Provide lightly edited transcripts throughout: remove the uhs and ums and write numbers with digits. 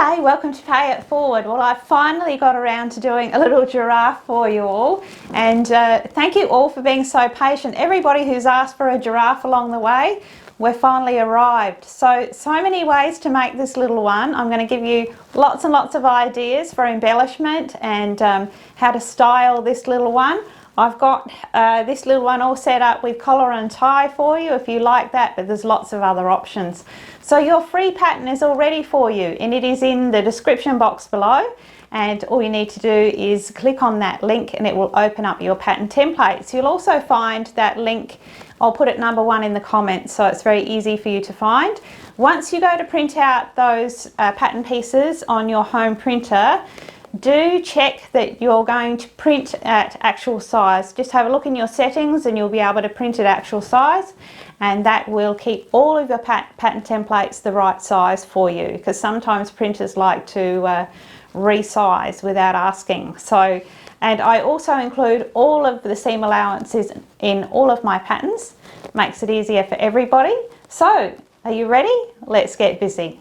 G'day, welcome to Pay It Forward. Well, I finally got around to doing a little giraffe for you all, and thank you all for being so patient. Everybody who's asked for a giraffe along the way, we're finally arrived. So many ways to make this little one. I'm going to give you lots and lots of ideas for embellishment and how to style this little one. I've got this little one all set up with collar and tie for you if you like that, but there's lots of other options. So your free pattern is all ready for you, and it is in the description box below, and all you need to do is click on that link and it will open up your pattern templates. You'll also find that link, I'll put it number 1 in the comments, so it's very easy for you to find. Once you go to print out those pattern pieces on your home printer, do check that you're going to print at actual size. Just have a look in your settings and you'll be able to print at actual size, and that will keep all of your pattern templates the right size for you, because sometimes printers like to resize without asking. And I also include all of the seam allowances in all of my patterns. Makes it easier for everybody. So are you ready? Let's get busy.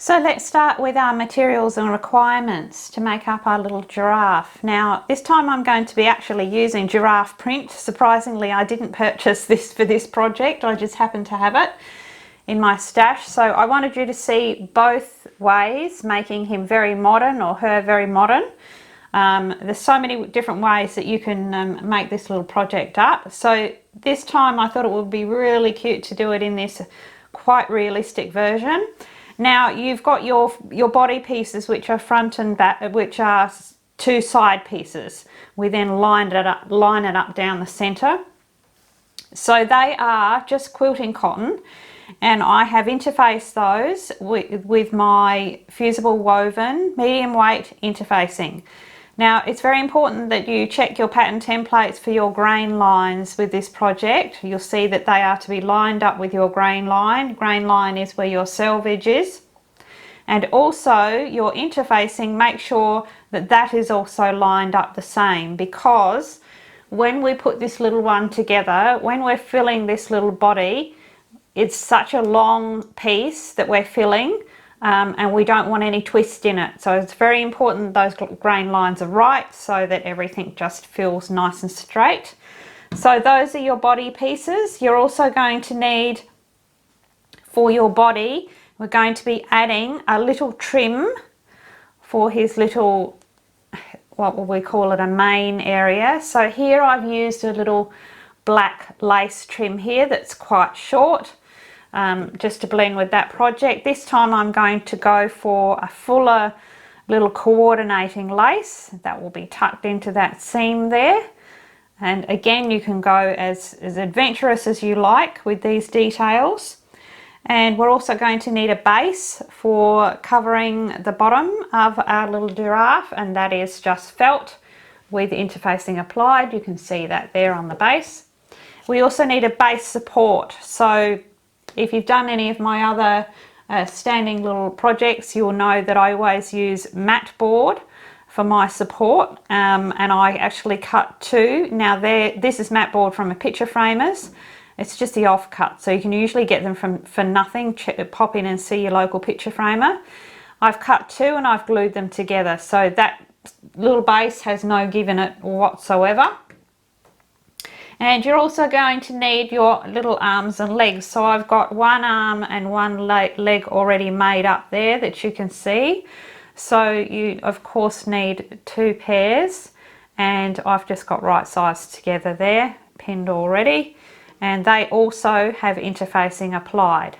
So let's start with our materials and requirements to make up our little giraffe. Now this time I'm going to be actually using giraffe print. Surprisingly, I didn't purchase this for this project, I just happened to have it in my stash. So I wanted you to see both ways, making him very modern or her very modern. There's so many different ways that you can make this little project up. So this time I thought it would be really cute to do it in this quite realistic version. Now you've got your body pieces, which are front and back, which are 2 side pieces. We then line it up down the center. So they are just quilting cotton, and I have interfaced those with my fusible woven medium weight interfacing. Now it's very important that you check your pattern templates for your grain lines with this project. You'll see that they are to be lined up with your grain line. Grain line is where your selvage is. And also your interfacing, make sure that that is also lined up the same, because when we put this little one together, when we're filling this little body, it's such a long piece that we're filling. And we don't want any twist in it, so it's very important those grain lines are right so that everything just feels nice and straight. So those are your body pieces. You're also going to need, for your body, we're going to be adding a little trim for his little, what will we call it, a mane area. So here I've used a little black lace trim here that's quite short, just to blend with that project. This time I'm going to go for a fuller little coordinating lace that will be tucked into that seam there. And again, you can go as adventurous as you like with these details. And we're also going to need a base for covering the bottom of our little giraffe, and that is just felt with interfacing applied. You can see that there on the base. We also need a base support. So if you've done any of my other standing little projects, you'll know that I always use mat board for my support, and I actually cut 2. Now this is mat board from a Picture Framers. It's just the offcut, so you can usually get them for nothing. Pop in and see your local picture framer. I've cut 2 and I've glued them together, so that little base has no give in it whatsoever. And you're also going to need your little arms and legs. So I've got 1 arm and 1 leg already made up there that you can see. So you of course need 2 pairs, and I've just got right size together there, pinned already. And they also have interfacing applied.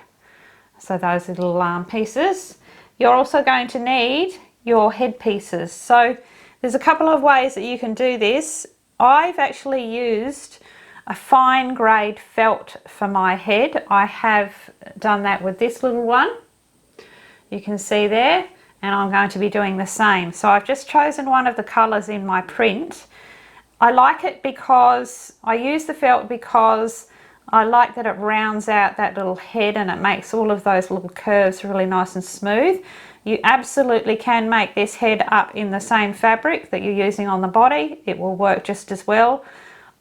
So those are little arm pieces. You're also going to need your head pieces. So there's a couple of ways that you can do this. I've actually used a fine grade felt for my head. I have done that with this little one. You can see there, and I'm going to be doing the same. So I've just chosen one of the colors in my print. I like it because I use the felt because I like that it rounds out that little head and it makes all of those little curves really nice and smooth. You absolutely can make this head up in the same fabric that you're using on the body. It will work just as well.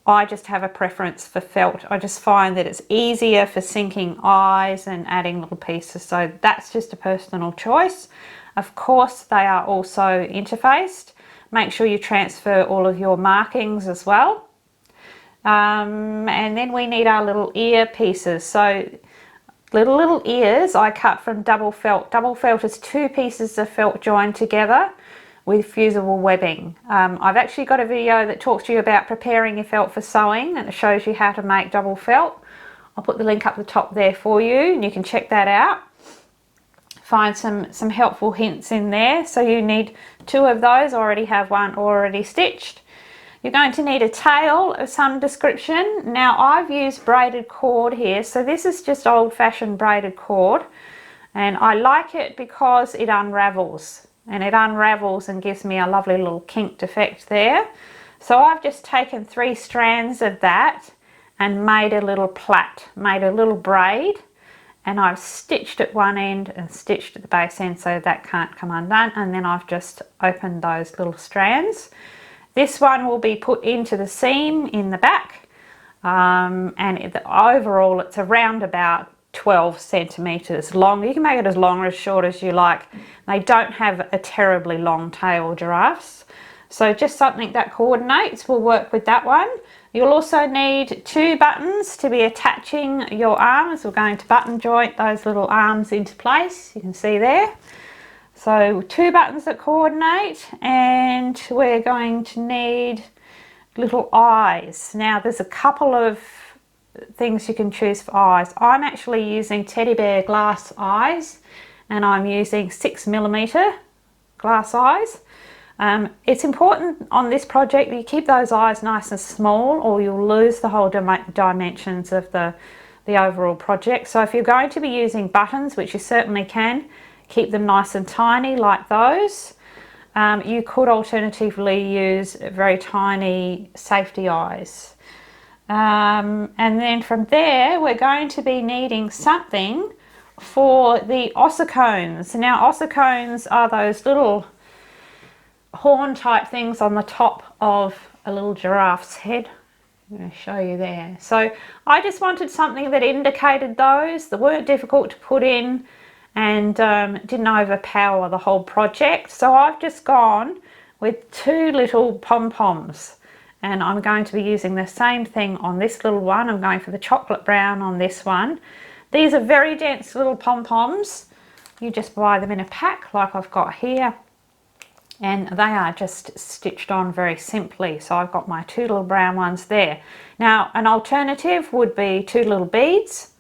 I just have a preference for felt. I just find that it's easier for sinking eyes and adding little pieces. So that's just a personal choice. Of course, they are also interfaced. Make sure you transfer all of your markings as well. And then we need our little ear pieces. So little ears I cut from double felt. Double felt is 2 pieces of felt joined together with fusible webbing. I've actually got a video that talks to you about preparing your felt for sewing, and it shows you how to make double felt. I'll put the link up the top there for you and you can check that out. Find some helpful hints in there. So you need 2 of those. I already have one already stitched. You're going to need a tail of some description. Now I've used braided cord here, so this is just old-fashioned braided cord, and I like it because it unravels. And it unravels and gives me a lovely little kinked effect there. So I've just taken 3 strands of that and made a little plait, made a little braid, and I've stitched at one end and stitched at the base end so that can't come undone, and then I've just opened those little strands. This one will be put into the seam in the back, and overall it's around about 12 centimeters long. You can make it as long or as short as you like. They don't have a terribly long tail, giraffes, so just something that coordinates will work with that one. You'll also need 2 buttons to be attaching your arms. We're going to button joint those little arms into place, you can see there. So 2 buttons that coordinate, and we're going to need little eyes. Now there's a couple of things you can choose for eyes. I'm actually using teddy bear glass eyes, and I'm using 6mm glass eyes. It's important on this project that you keep those eyes nice and small, or you'll lose the whole dimensions of the overall project. So if you're going to be using buttons, which you certainly can, keep them nice and tiny like those. You could alternatively use very tiny safety eyes. And then from there we're going to be needing something for the ossicones. Now ossicones are those little horn type things on the top of a little giraffe's head. I'm going to show you there. So I just wanted something that indicated those, that weren't difficult to put in and didn't overpower the whole project. So I've just gone with 2 little pom-poms, and I'm going to be using the same thing on this little one. I'm going for the chocolate brown on this one. These are very dense little pom-poms. You just buy them in a pack like I've got here, and they are just stitched on very simply. So I've got my 2 little brown ones there. Now an alternative would be 2 little beads.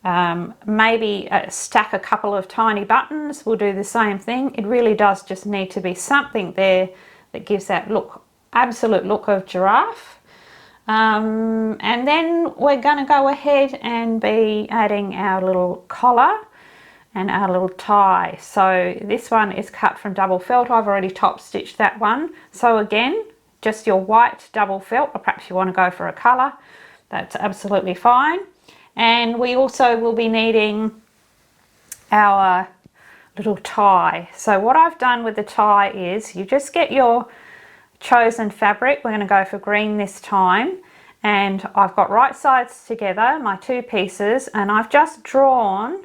Maybe stack a couple of tiny buttons will do the same thing. It really does just need to be something there that gives that look, absolute look of giraffe. And then we're going to go ahead and be adding our little collar and our little tie. So this one is cut from double felt. I've already top stitched that one. So again, just your white double felt, or perhaps you want to go for a colour, that's absolutely fine. And we also will be needing our little tie. So what I've done with the tie is you just get your chosen fabric. We're going to go for green this time, and I've got right sides together, my 2 pieces, and I've just drawn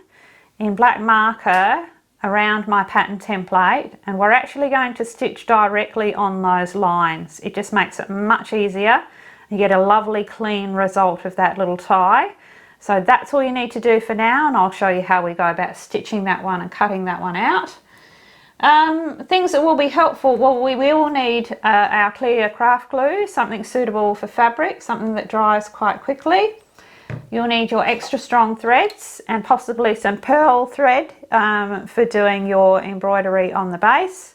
in black marker around my pattern template, and we're actually going to stitch directly on those lines. It just makes it much easier. You get a lovely clean result of that little tie. So that's all you need to do for now, and I'll show you how we go about stitching that one and cutting that one out. Things that will be helpful, well, we will need our clear craft glue, something suitable for fabric, something that dries quite quickly. You'll need your extra strong threads and possibly some pearl thread for doing your embroidery on the base,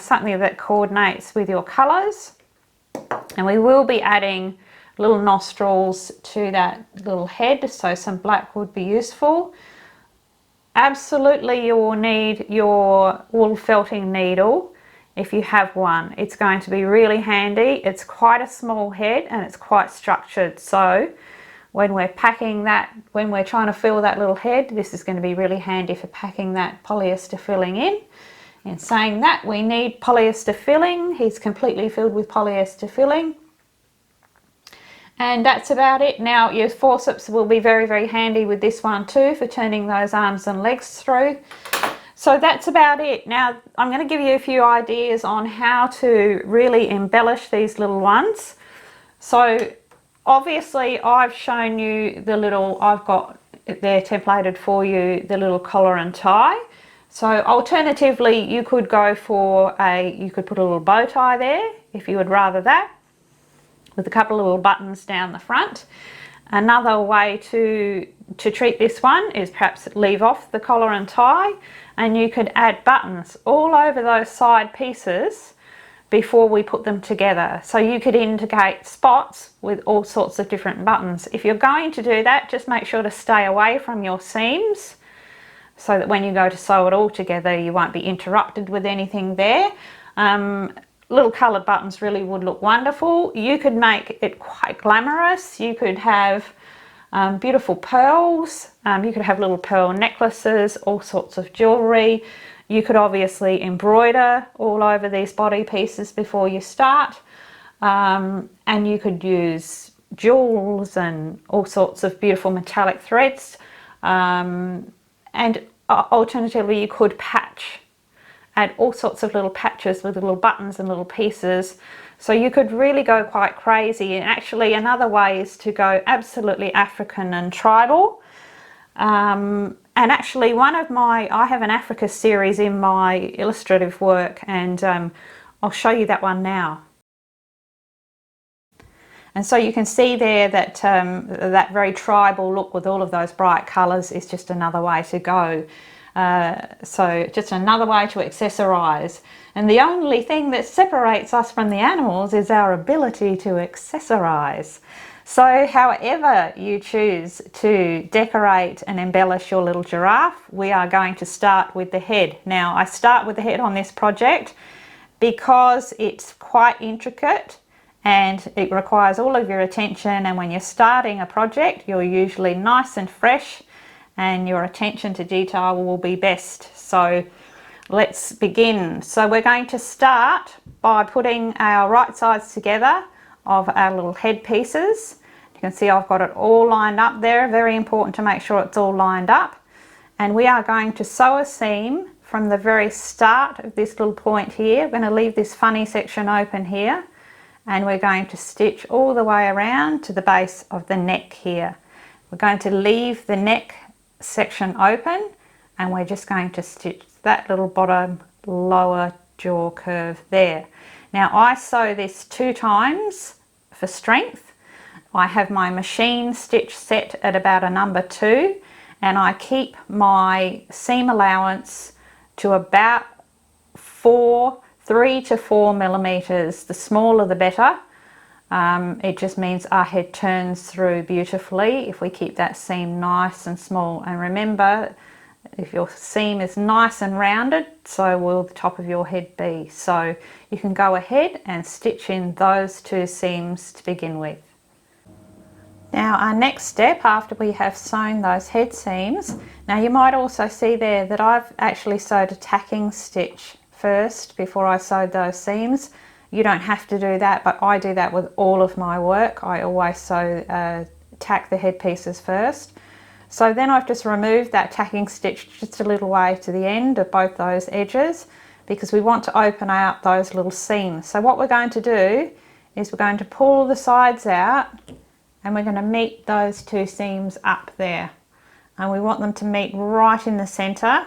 something that coordinates with your colours. And we will be adding little nostrils to that little head, so some black would be useful. Absolutely, you will need your wool felting needle if you have one. It's going to be really handy. It's quite a small head and it's quite structured, so when we're packing that, when we're trying to fill that little head, this is going to be really handy for packing that polyester filling in. In saying that, we need polyester filling. He's completely filled with polyester filling. And that's about it. Now your forceps will be very, very handy with this one too for turning those arms and legs through. So that's about it. Now I'm going to give you a few ideas on how to really embellish these little ones. So obviously I've shown you the little, I've got there templated for you the little collar and tie. So alternatively you could go for you could put a little bow tie there if you would rather that, with a couple of little buttons down the front. Another way to treat this one is perhaps leave off the collar and tie, and you could add buttons all over those side pieces before we put them together. So you could indicate spots with all sorts of different buttons. If you're going to do that, just make sure to stay away from your seams so that when you go to sew it all together you won't be interrupted with anything there. Little coloured buttons really would look wonderful. You could make it quite glamorous. You could have beautiful pearls. You could have little pearl necklaces, all sorts of jewellery. You could obviously embroider all over these body pieces before you start. And you could use jewels and all sorts of beautiful metallic threads. And alternatively you could patch. Add all sorts of little patches with little buttons and little pieces. So you could really go quite crazy. And actually another way is to go absolutely African and tribal. And actually I have an Africa series in my illustrative work, and I'll show you that one now. And so you can see there that that very tribal look with all of those bright colours is just another way to go. So just another way to accessorize. And the only thing that separates us from the animals is our ability to accessorize. So however you choose to decorate and embellish your little giraffe, we are going to start with the head. Now I start with the head on this project because it's quite intricate and it requires all of your attention, and when you're starting a project you're usually nice and fresh and your attention to detail will be best. So let's begin. So we're going to start by putting our right sides together of our little head pieces. You can see I've got it all lined up there. Very important to make sure it's all lined up. And we are going to sew a seam from the very start of this little point here. We're going to leave this funny section open here, and we're going to stitch all the way around to the base of the neck here. We're going to leave the neck section open, and we're just going to stitch that little bottom lower jaw curve there. Now I sew this 2 times for strength. I have my machine stitch set at about a number 2, and I keep my seam allowance to about 3 to 4 millimeters. The smaller the better. It just means our head turns through beautifully if we keep that seam nice and small. And remember, if your seam is nice and rounded, so will the top of your head be. So you can go ahead and stitch in those 2 seams to begin with. Now our next step, after we have sewn those head seams, now you might also see there that I've actually sewed a tacking stitch first before I sewed those seams. You don't have to do that, but I do that with all of my work. I always tack the head pieces first. So then I've just removed that tacking stitch just a little way to the end of both those edges, because we want to open out those little seams. So what we're going to do is we're going to pull the sides out, and we're going to meet those 2 seams up there. And we want them to meet right in the center.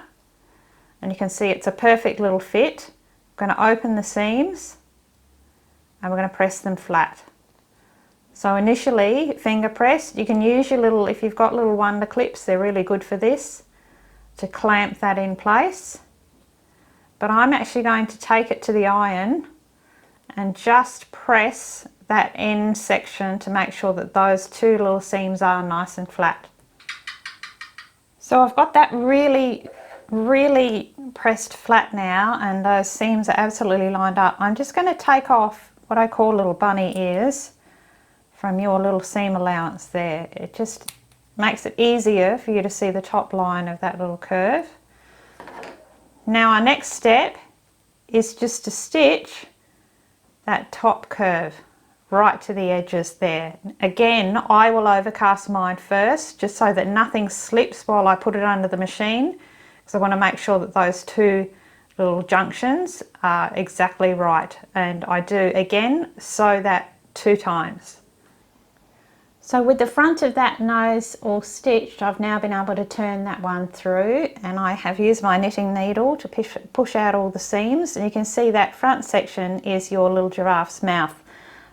And you can see it's a perfect little fit. I'm going to open the seams, and we're going to press them flat. So initially finger pressed. You can use your little, if you've got little wonder clips, they're really good for this, to clamp that in place. But I'm actually going to take it to the iron and just press that end section to make sure that those 2 little seams are nice and flat. So I've got that really pressed flat now, and those seams are absolutely lined up. I'm just going to take off what I call little bunny ears from your little seam allowance there. It just makes it easier for you to see the top line of that little curve. Now our next step is just to stitch that top curve right to the edges there. Again, I will overcast mine first just so that nothing slips while I put it under the machine, because I want to make sure that those two little junctions are exactly right, and I do again sew that 2 times. So with the front of that nose all stitched, I've now been able to turn that one through, and I have used my knitting needle to push out all the seams, and you can see that front section is your little giraffe's mouth.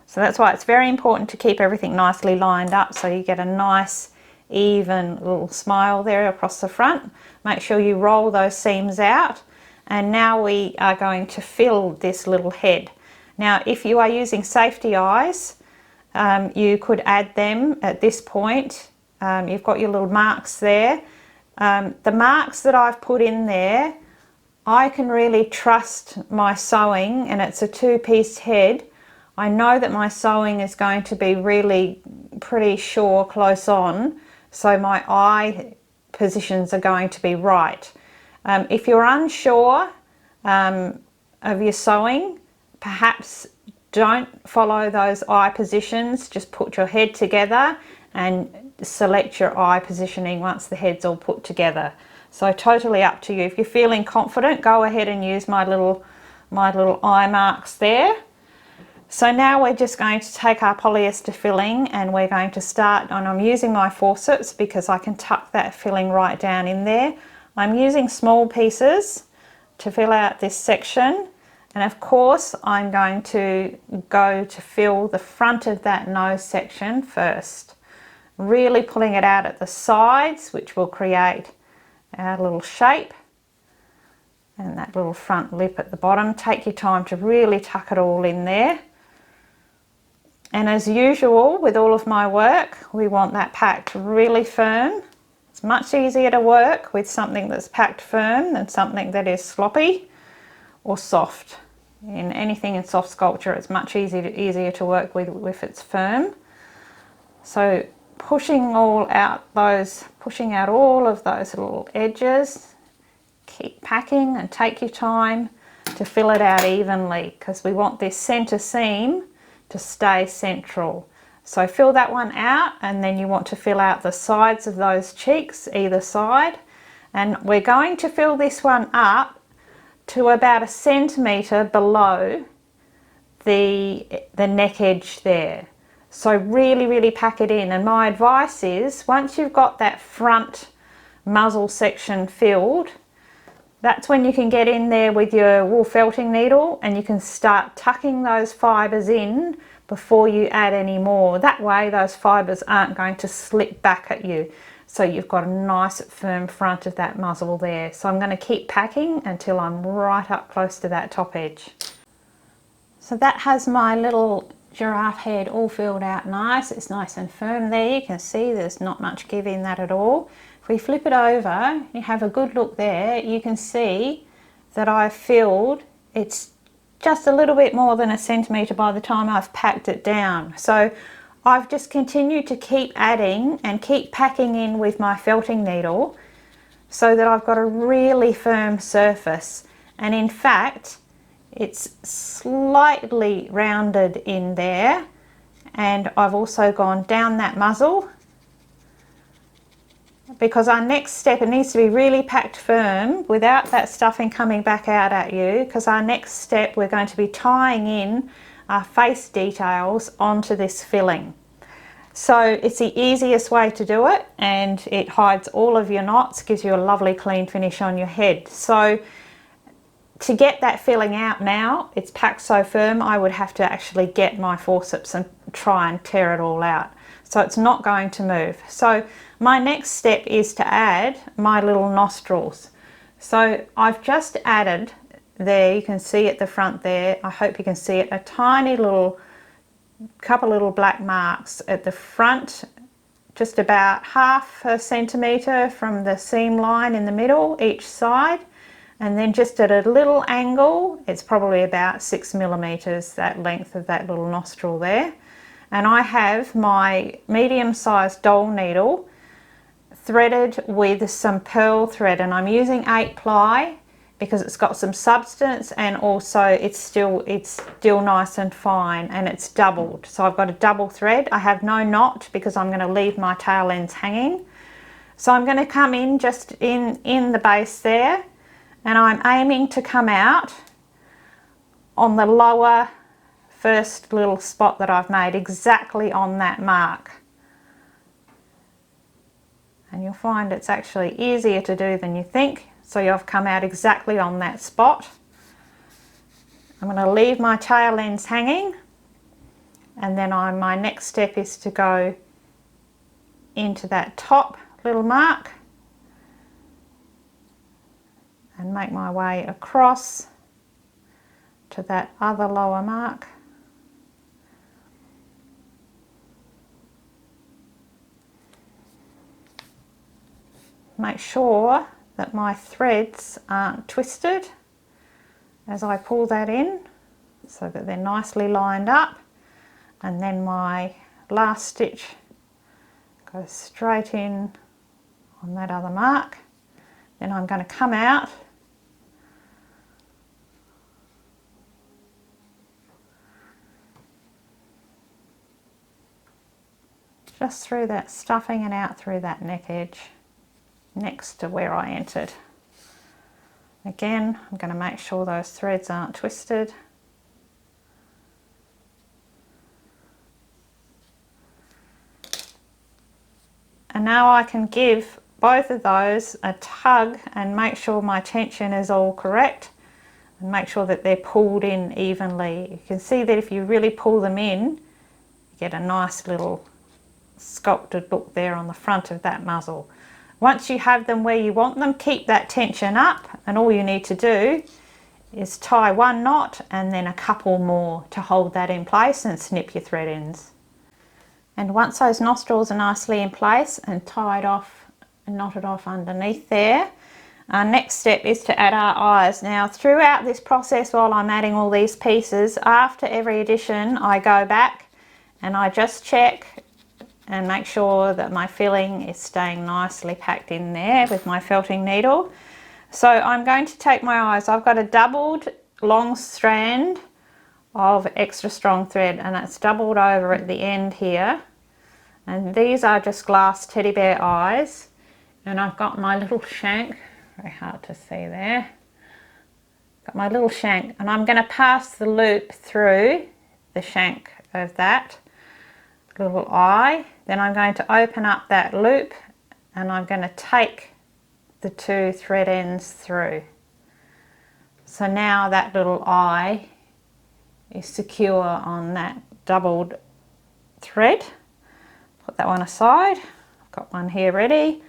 So that's why it's very important to keep everything nicely lined up so you get a nice even little smile there across the front. Make sure you roll those seams out, and now we are going to fill this little head. Now if you are using safety eyes, you could add them at this point. You've got your little marks there. The marks that I've put in there, I can really trust my sewing, and it's a 2-piece head. I know that my sewing is going to be really pretty sure close on, so my eye positions are going to be right. If you're unsure of your sewing, perhaps don't follow those eye positions. Just put your head together and select your eye positioning once the head's all put together. So totally up to you. If you're feeling confident, go ahead and use my little eye marks there. So now we're just going to take our polyester filling, and we're going to start, and I'm using my forceps because I can tuck that filling right down in there. I'm using small pieces to fill out this section. And of course, I'm going to go to fill the front of that nose section first. Really pulling it out at the sides, which will create our little shape. And that little front lip at the bottom. Take your time to really tuck it all in there. And as usual with all of my work, we want that packed really firm. It's much easier to work with something that's packed firm than something that is sloppy or soft. In anything in soft sculpture, it's much easier to work with if it's firm. So pushing out all of those little edges. Keep packing and take your time to fill it out evenly, because we want this center seam to stay central. So fill that one out, and then you want to fill out the sides of those cheeks either side, and we're going to fill this one up to about 1 centimetre below the neck edge there. So really pack it in, and my advice is once you've got that front muzzle section filled, that's when you can get in there with your wool felting needle and you can start tucking those fibres in before you add any more. That way those fibres aren't going to slip back at you. So you've got a nice firm front of that muzzle there. So I'm going to keep packing until I'm right up close to that top edge. So that has my little giraffe head all filled out nice. It's nice and firm there. You can see there's not much give in that at all. If we flip it over, you have a good look there, you can see that I've filled, it's just a little bit more than 1 centimetre by the time I've packed it down. So I've just continued to keep adding and keep packing in with my felting needle so that I've got a really firm surface. And in fact, it's slightly rounded in there, and I've also gone down that muzzle, because our next step, it needs to be really packed firm without that stuffing coming back out at you, because our next step we're going to be tying in our face details onto this filling. So it's the easiest way to do it, and it hides all of your knots, gives you a lovely clean finish on your head. So to get that filling out now, it's packed so firm I would have to actually get my forceps and try and tear it all out. So it's not going to move. So my next step is to add my little nostrils. So I've just added there, you can see at the front there, I hope you can see it, a tiny little, couple little black marks at the front, just about 1/2 centimetre from the seam line in the middle each side, and then just at a little angle, it's probably about 6 millimetres, that length of that little nostril there. And I have my medium-sized doll needle threaded with some pearl thread, and I'm using 8 ply, because it's got some substance, and also it's still nice and fine, and it's doubled. So I've got a double thread. I have no knot because I'm going to leave my tail ends hanging. So I'm going to come in just in the base there, and I'm aiming to come out on the lower first little spot that I've made, exactly on that mark. And you'll find it's actually easier to do than you think. So you've come out exactly on that spot. I'm going to leave my tail ends hanging, and then my next step is to go into that top little mark and make my way across to that other lower mark. Make sure that my threads aren't twisted as I pull that in, so that they're nicely lined up, and then my last stitch goes straight in on that other mark. Then I'm going to come out just through that stuffing and out through that neck edge next to where I entered. Again, I'm going to make sure those threads aren't twisted. And now I can give both of those a tug and make sure my tension is all correct, and make sure that they're pulled in evenly. You can see that if you really pull them in, you get a nice little sculpted look there on the front of that muzzle. Once you have them where you want them, keep that tension up, and all you need to do is tie one knot and then a couple more to hold that in place and snip your thread ends. And once those nostrils are nicely in place and tied off and knotted off underneath there, our next step is to add our eyes. Now, throughout this process, while I'm adding all these pieces, after every addition I go back and I just check and make sure that my filling is staying nicely packed in there with my felting needle. So I'm going to take my eyes. I've got a doubled long strand of extra strong thread, and it's doubled over at the end here, and these are just glass teddy bear eyes. And I've got my little shank, very hard to see there, got my little shank, and I'm going to pass the loop through the shank of that little eye. Then I'm going to open up that loop, and I'm going to take the two thread ends through. So now that little eye is secure on that doubled thread. Put that one aside. I've got one here ready,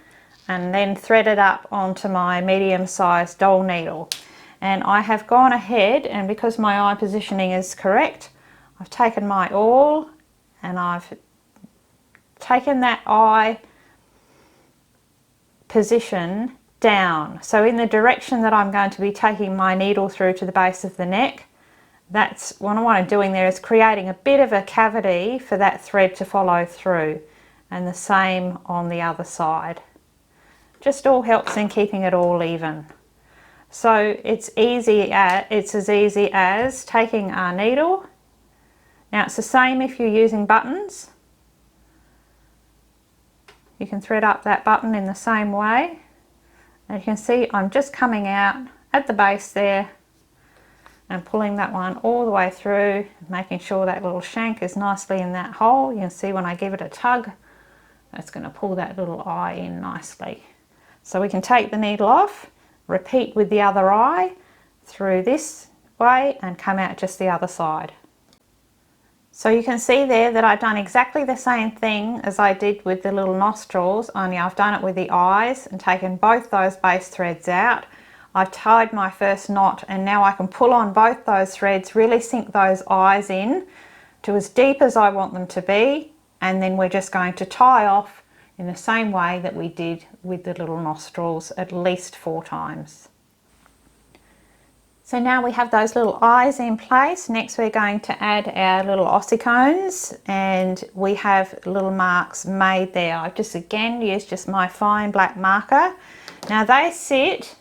and then thread it up onto my medium-sized doll needle. And I have gone ahead, and because my eye positioning is correct, I've taken my awl and I've taken that eye position down. So in the direction that I'm going to be taking my needle through to the base of the neck, that's what I'm doing there, is creating a bit of a cavity for that thread to follow through, and the same on the other side. Just all helps in keeping it all even. So it's as easy as taking our needle. Now it's the same if you're using buttons. You can thread up that button in the same way. And you can see I'm just coming out at the base there and pulling that one all the way through, making sure that little shank is nicely in that hole. You can see when I give it a tug, it's going to pull that little eye in nicely. So we can take the needle off, repeat with the other eye through this way, and come out just the other side. So you can see there that I've done exactly the same thing as I did with the little nostrils, only I've done it with the eyes and taken both those base threads out. I've tied my first knot, and now I can pull on both those threads, really sink those eyes in to as deep as I want them to be, and then we're just going to tie off in the same way that we did with the little nostrils at least 4 times. So now we have those little eyes in place. Next we're going to add our little ossicones, and we have little marks made there. I've just again used just my fine black marker. Now they sit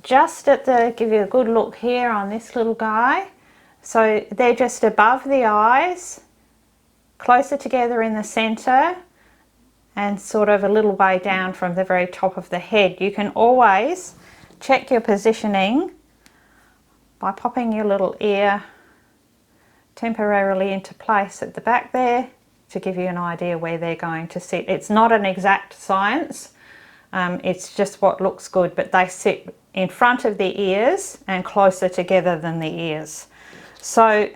just at the, give you a good look here on this little guy. So they're just above the eyes, closer together in the center, and sort of a little way down from the very top of the head. You can always check your positioning by popping your little ear temporarily into place at the back there to give you an idea where they're going to sit. It's not an exact science, it's just what looks good, but they sit in front of the ears and closer together than the ears. So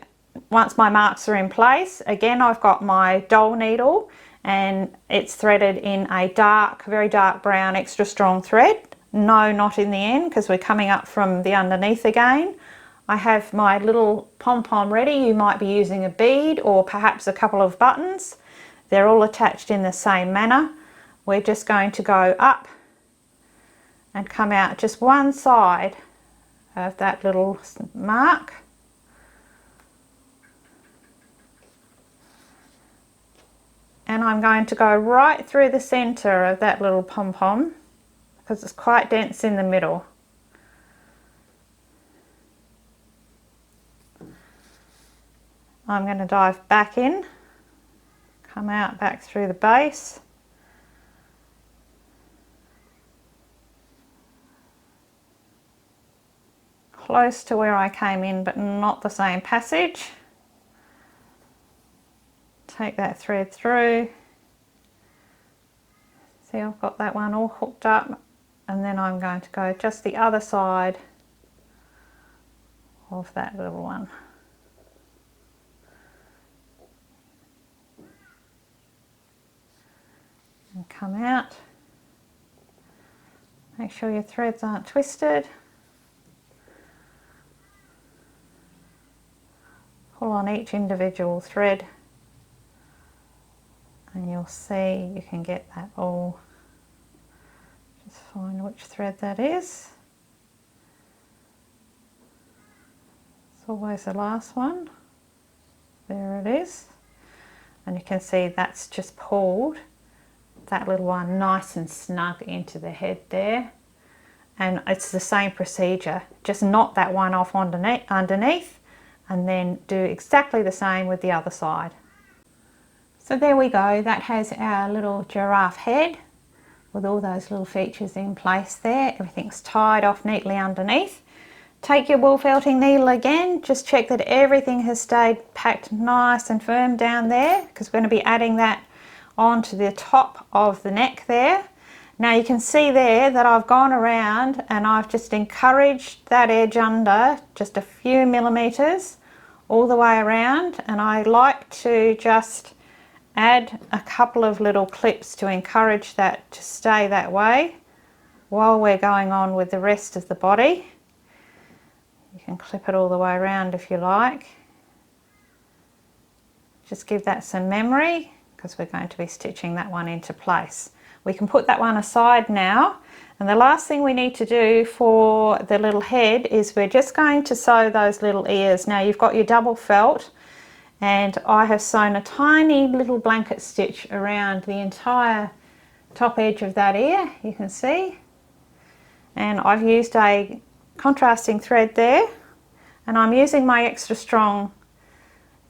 once my marks are in place, again I've got my doll needle and it's threaded in a dark, very dark brown extra strong thread. No knot in the end because we're coming up from the underneath again. I have my little pom-pom ready. You might be using a bead or perhaps a couple of buttons. They're all attached in the same manner. We're just going to go up and come out just one side of that little mark. And I'm going to go right through the center of that little pom-pom because it's quite dense in the middle. I'm going to dive back in, come out back through the base. Close to where I came in, but not the same passage. Take that thread through. See, I've got that one all hooked up, and then I'm going to go just the other side of that little one. And come out. Make sure your threads aren't twisted. Pull on each individual thread and you'll see you can get that all. Just find which thread that is. It's always the last one. There it is. And you can see that's just pulled that little one nice and snug into the head there. And it's the same procedure. Just knot that one off underneath and then do exactly the same with the other side. So there we go, that has our little giraffe head with all those little features in place there. Everything's tied off neatly underneath. Take your wool felting needle again, just check that everything has stayed packed nice and firm down there because we're going to be adding that onto the top of the neck there. Now you can see there that I've gone around and I've just encouraged that edge under just a few millimeters all the way around, and I like to just add a couple of little clips to encourage that to stay that way while we're going on with the rest of the body. You can clip it all the way around if you like. Just give that some memory because we're going to be stitching that one into place. We can put that one aside now, and the last thing we need to do for the little head is we're just going to sew those little ears. Now you've got your double felt, and I have sewn a tiny little blanket stitch around the entire top edge of that ear, you can see, and I've used a contrasting thread there, and I'm using my extra strong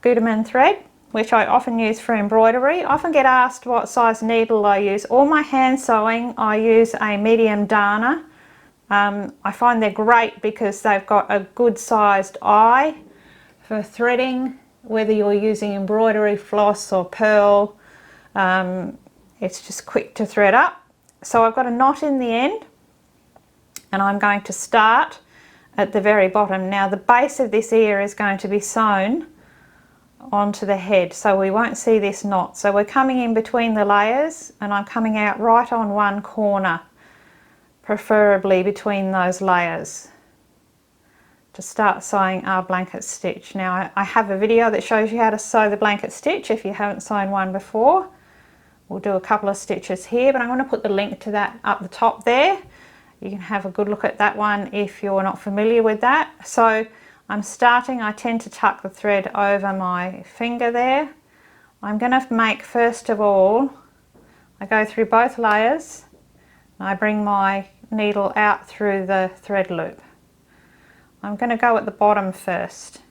Gutermann thread, which I often use for embroidery. I often get asked what size needle I use. All my hand sewing I use a medium darner. I find they're great because they've got a good sized eye for threading, whether you're using embroidery floss or pearl. It's just quick to thread up. So I've got a knot in the end, and I'm going to start at the very bottom. Now the base of this ear is going to be sewn onto the head, so we won't see this knot. So we're coming in between the layers, and I'm coming out right on one corner, preferably between those layers, to start sewing our blanket stitch. Now I have a video that shows you how to sew the blanket stitch if you haven't sewn one before. We'll do a couple of stitches here, but I'm going to put the link to that up the top there. You can have a good look at that one if you're not familiar with that. So I'm starting, I tend to tuck the thread over my finger there. I'm going to make, first of all, I go through both layers, and I bring my needle out through the thread loop. I'm going to go at the bottom first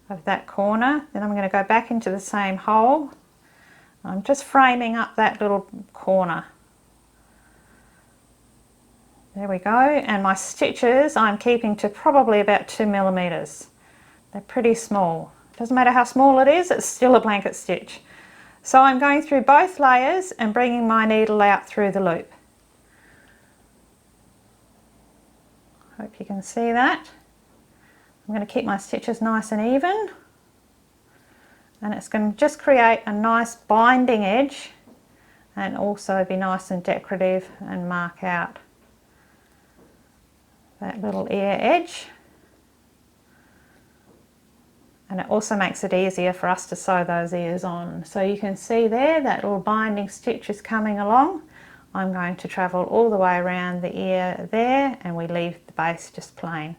of that corner, then I'm going to go back into the same hole. I'm just framing up that little corner. There we go, and my stitches I'm keeping to probably about 2 millimeters. They're pretty small. Doesn't matter how small it is, it's still a blanket stitch. So I'm going through both layers and bringing my needle out through the loop. Hope you can see that. I'm going to keep my stitches nice and even, and it's going to just create a nice binding edge and also be nice and decorative and mark out that little ear edge. And it also makes it easier for us to sew those ears on. So you can see there that little binding stitch is coming along. I'm going to travel all the way around the ear there, and we leave the base just plain.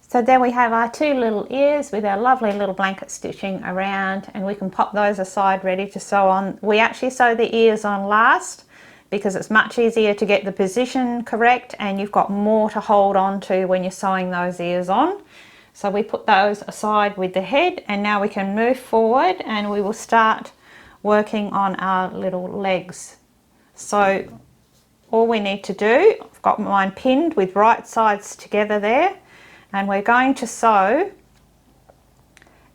So there we have our 2 little ears with our lovely little blanket stitching around, and we can pop those aside ready to sew on. We actually sew the ears on last because it's much easier to get the position correct, and you've got more to hold on to when you're sewing those ears on. So we put those aside with the head, and now we can move forward and we will start working on our little legs. So all we need to do, I've got mine pinned with right sides together there, and we're going to sew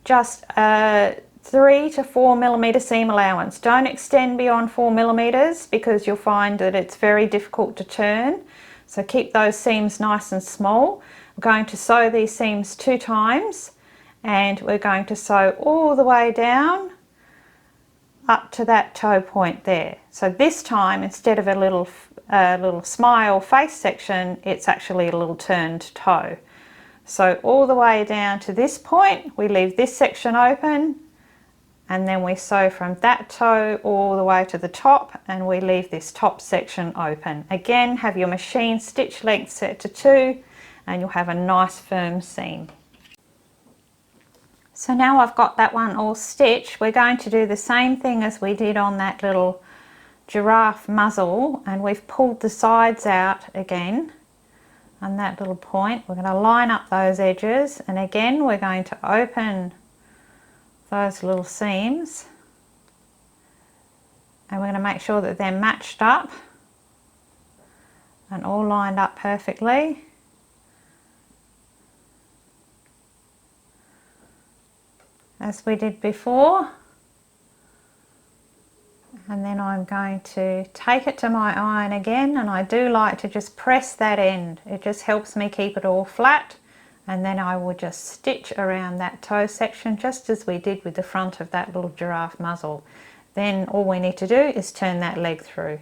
just 3 to 4 millimeter seam allowance. Don't extend beyond 4 millimeters because you'll find that it's very difficult to turn. So keep those seams nice and small. We're going to sew these seams 2 times, and we're going to sew all the way down up to that toe point there. So this time, instead of a little smile face section, it's actually a little turned toe. So all the way down to this point, we leave this section open, and then we sew from that toe all the way to the top, and we leave this top section open. Again, have your machine stitch length set to 2, and you'll have a nice firm seam. So now I've got that one all stitched, we're going to do the same thing as we did on that little giraffe muzzle, and we've pulled the sides out again on that little point. We're going to line up those edges, and again we're going to open those little seams, and we're going to make sure that they're matched up and all lined up perfectly. As we did before, and then I'm going to take it to my iron again, and I do like to just press that end. It just helps me keep it all flat, and then I will just stitch around that toe section just as we did with the front of that little giraffe muzzle. Then all we need to do is turn that leg through.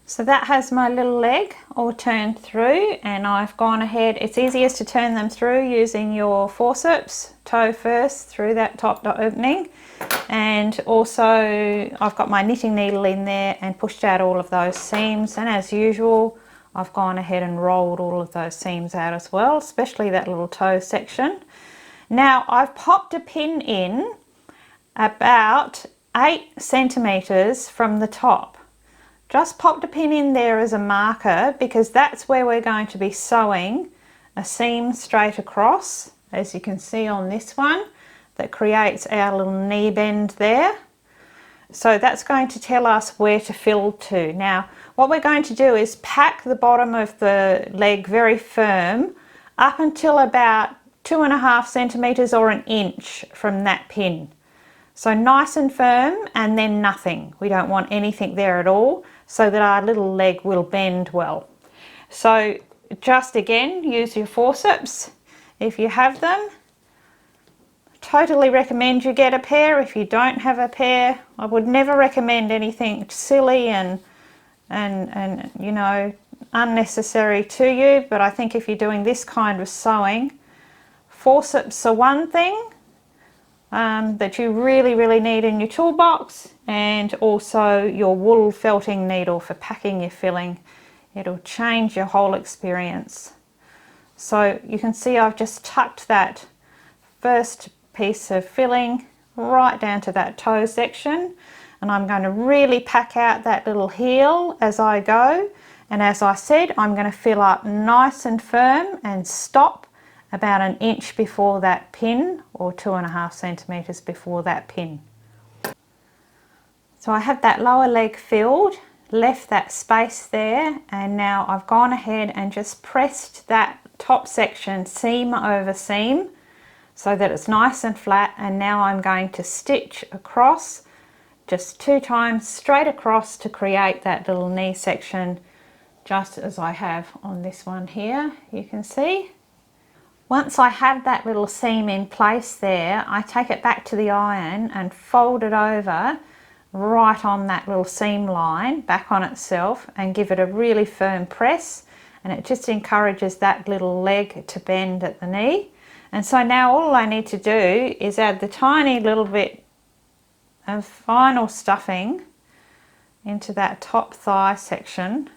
So that has my little leg all turned through, and I've gone ahead, it's easiest to turn them through using your forceps, toe first through that top opening, and also I've got my knitting needle in there and pushed out all of those seams, and as usual I've gone ahead and rolled all of those seams out as well, especially that little toe section. Now I've popped a pin in about 8 centimeters from the top. Just popped a pin in there as a marker because that's where we're going to be sewing a seam straight across, as you can see on this one, that creates our little knee bend there. So that's going to tell us where to fill to. Now what we're going to do is pack the bottom of the leg very firm up until about 2.5 centimeters or 1 inch from that pin. So nice and firm, and then nothing. We don't want anything there at all, so that our little leg will bend well. So just again, use your forceps if you have them. Totally recommend you get a pair. If you don't have a pair, I would never recommend anything silly and you know, unnecessary to you, but I think if you're doing this kind of sewing, forceps are one thing that you really need in your toolbox, and also your wool felting needle for packing your filling. It'll change your whole experience. So you can see I've just tucked that first piece of filling right down to that toe section, and I'm going to really pack out that little heel as I go, And as I said, I'm going to fill up nice and firm and stop about 1 inch before that pin, or 2.5 centimeters before that pin. So I have that lower leg filled, left that space there, and now I've gone ahead and just pressed that top section seam over seam so that it's nice and flat, and now I'm going to stitch across just 2 times straight across to create that little knee section, just as I have on this one here, you can see. Once I have that little seam in place there, I take it back to the iron and fold it over right on that little seam line, back on itself, and give it a really firm press, and it just encourages that little leg to bend at the knee. And so now all I need to do is add the tiny little bit of final stuffing into that top thigh section,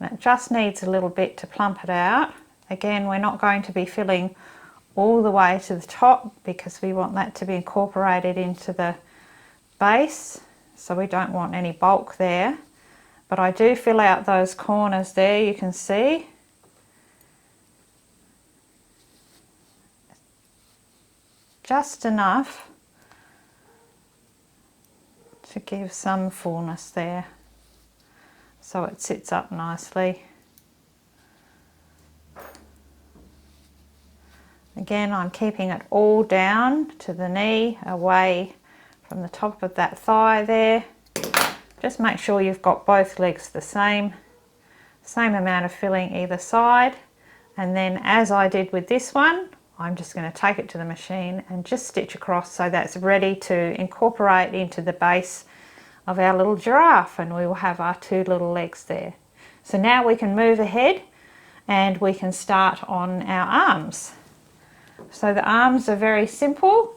and it just needs a little bit to plump it out. Again, we're not going to be filling all the way to the top because we want that to be incorporated into the base, so we don't want any bulk there. But I do fill out those corners there, you can see. Just enough to give some fullness there, so it sits up nicely. Again, I'm keeping it all down to the knee, away from the top of that thigh there. Just make sure you've got both legs the same amount of filling either side. And then, as I did with this one, I'm just going to take it to the machine and just stitch across so that's ready to incorporate into the base of our little giraffe, and we will have our 2 little legs there. So now we can move ahead and we can start on our arms. So the arms are very simple.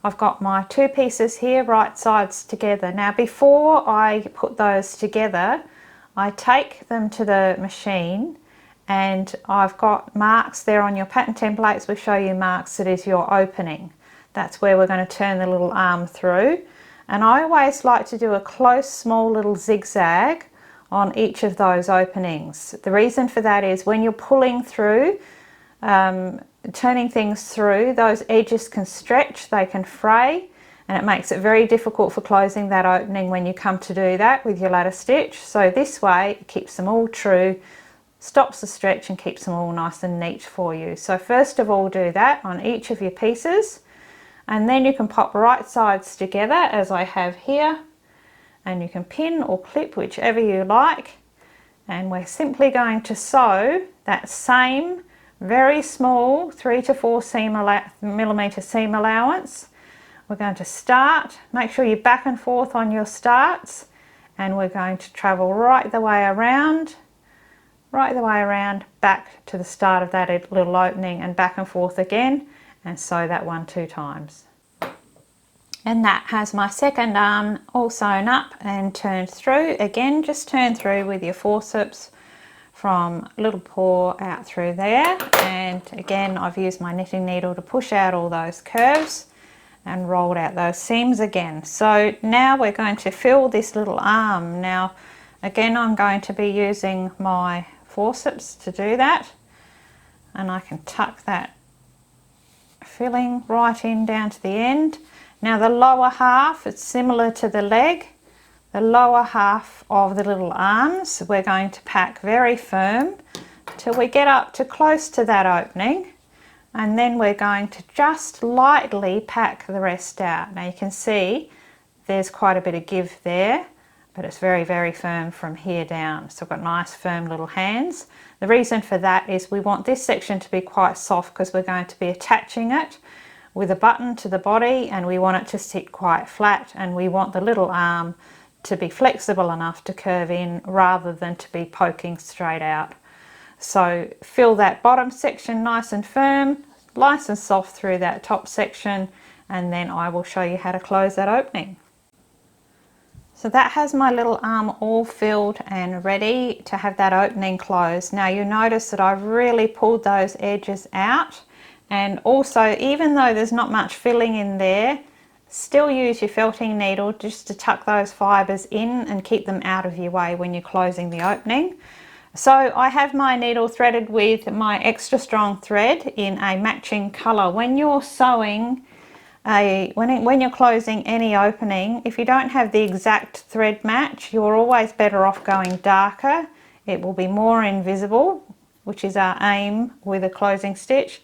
I've got my 2 pieces here, right sides together. Now before I put those together, I take them to the machine, and I've got marks there on your pattern templates. We show you marks that is your opening. That's where we're going to turn the little arm through. And I always like to do a close small little zigzag on each of those openings. The reason for that is when you're pulling through, turning things through, those edges can stretch, they can fray, and it makes it very difficult for closing that opening when you come to do that with your ladder stitch. So this way it keeps them all true, stops the stretch and keeps them all nice and neat for you. So first of all, do that on each of your pieces, and then you can pop right sides together as I have here, and you can pin or clip whichever you like, and we're simply going to sew that same very small 3 to 4 millimeter seam allowance. We're going to start, make sure you're back and forth on your starts, and we're going to travel right the way around, back to the start of that little opening, and back and forth again, and sew that 1-2 times. And that has my second arm all sewn up and turned through. Again, just turn through with your forceps from little paw out through there, and again I've used my knitting needle to push out all those curves and rolled out those seams again. So now we're going to fill this little arm. Now again, I'm going to be using my forceps to do that, and I can tuck that filling right in down to the end. Now the lower half, it's similar to the leg. The lower half of the little arms we're going to pack very firm till we get up to close to that opening, and then we're going to just lightly pack the rest out. Now you can see there's quite a bit of give there, but it's very, very firm from here down. So I've got nice firm little hands. The reason for that is we want this section to be quite soft because we're going to be attaching it with a button to the body, and we want it to sit quite flat, and we want the little arm to be flexible enough to curve in rather than to be poking straight out. So fill that bottom section nice and firm, nice and soft through that top section, and then I will show you how to close that opening. So that has my little arm all filled and ready to have that opening closed. Now you notice that I've really pulled those edges out, and also even though there's not much filling in there, Still use your felting needle just to tuck those fibres in and keep them out of your way when you're closing the opening. So I have my needle threaded with my extra strong thread in a matching colour. When you're sewing, when you're closing any opening, if you don't have the exact thread match, you're always better off going darker. It will be more invisible, which is our aim with a closing stitch.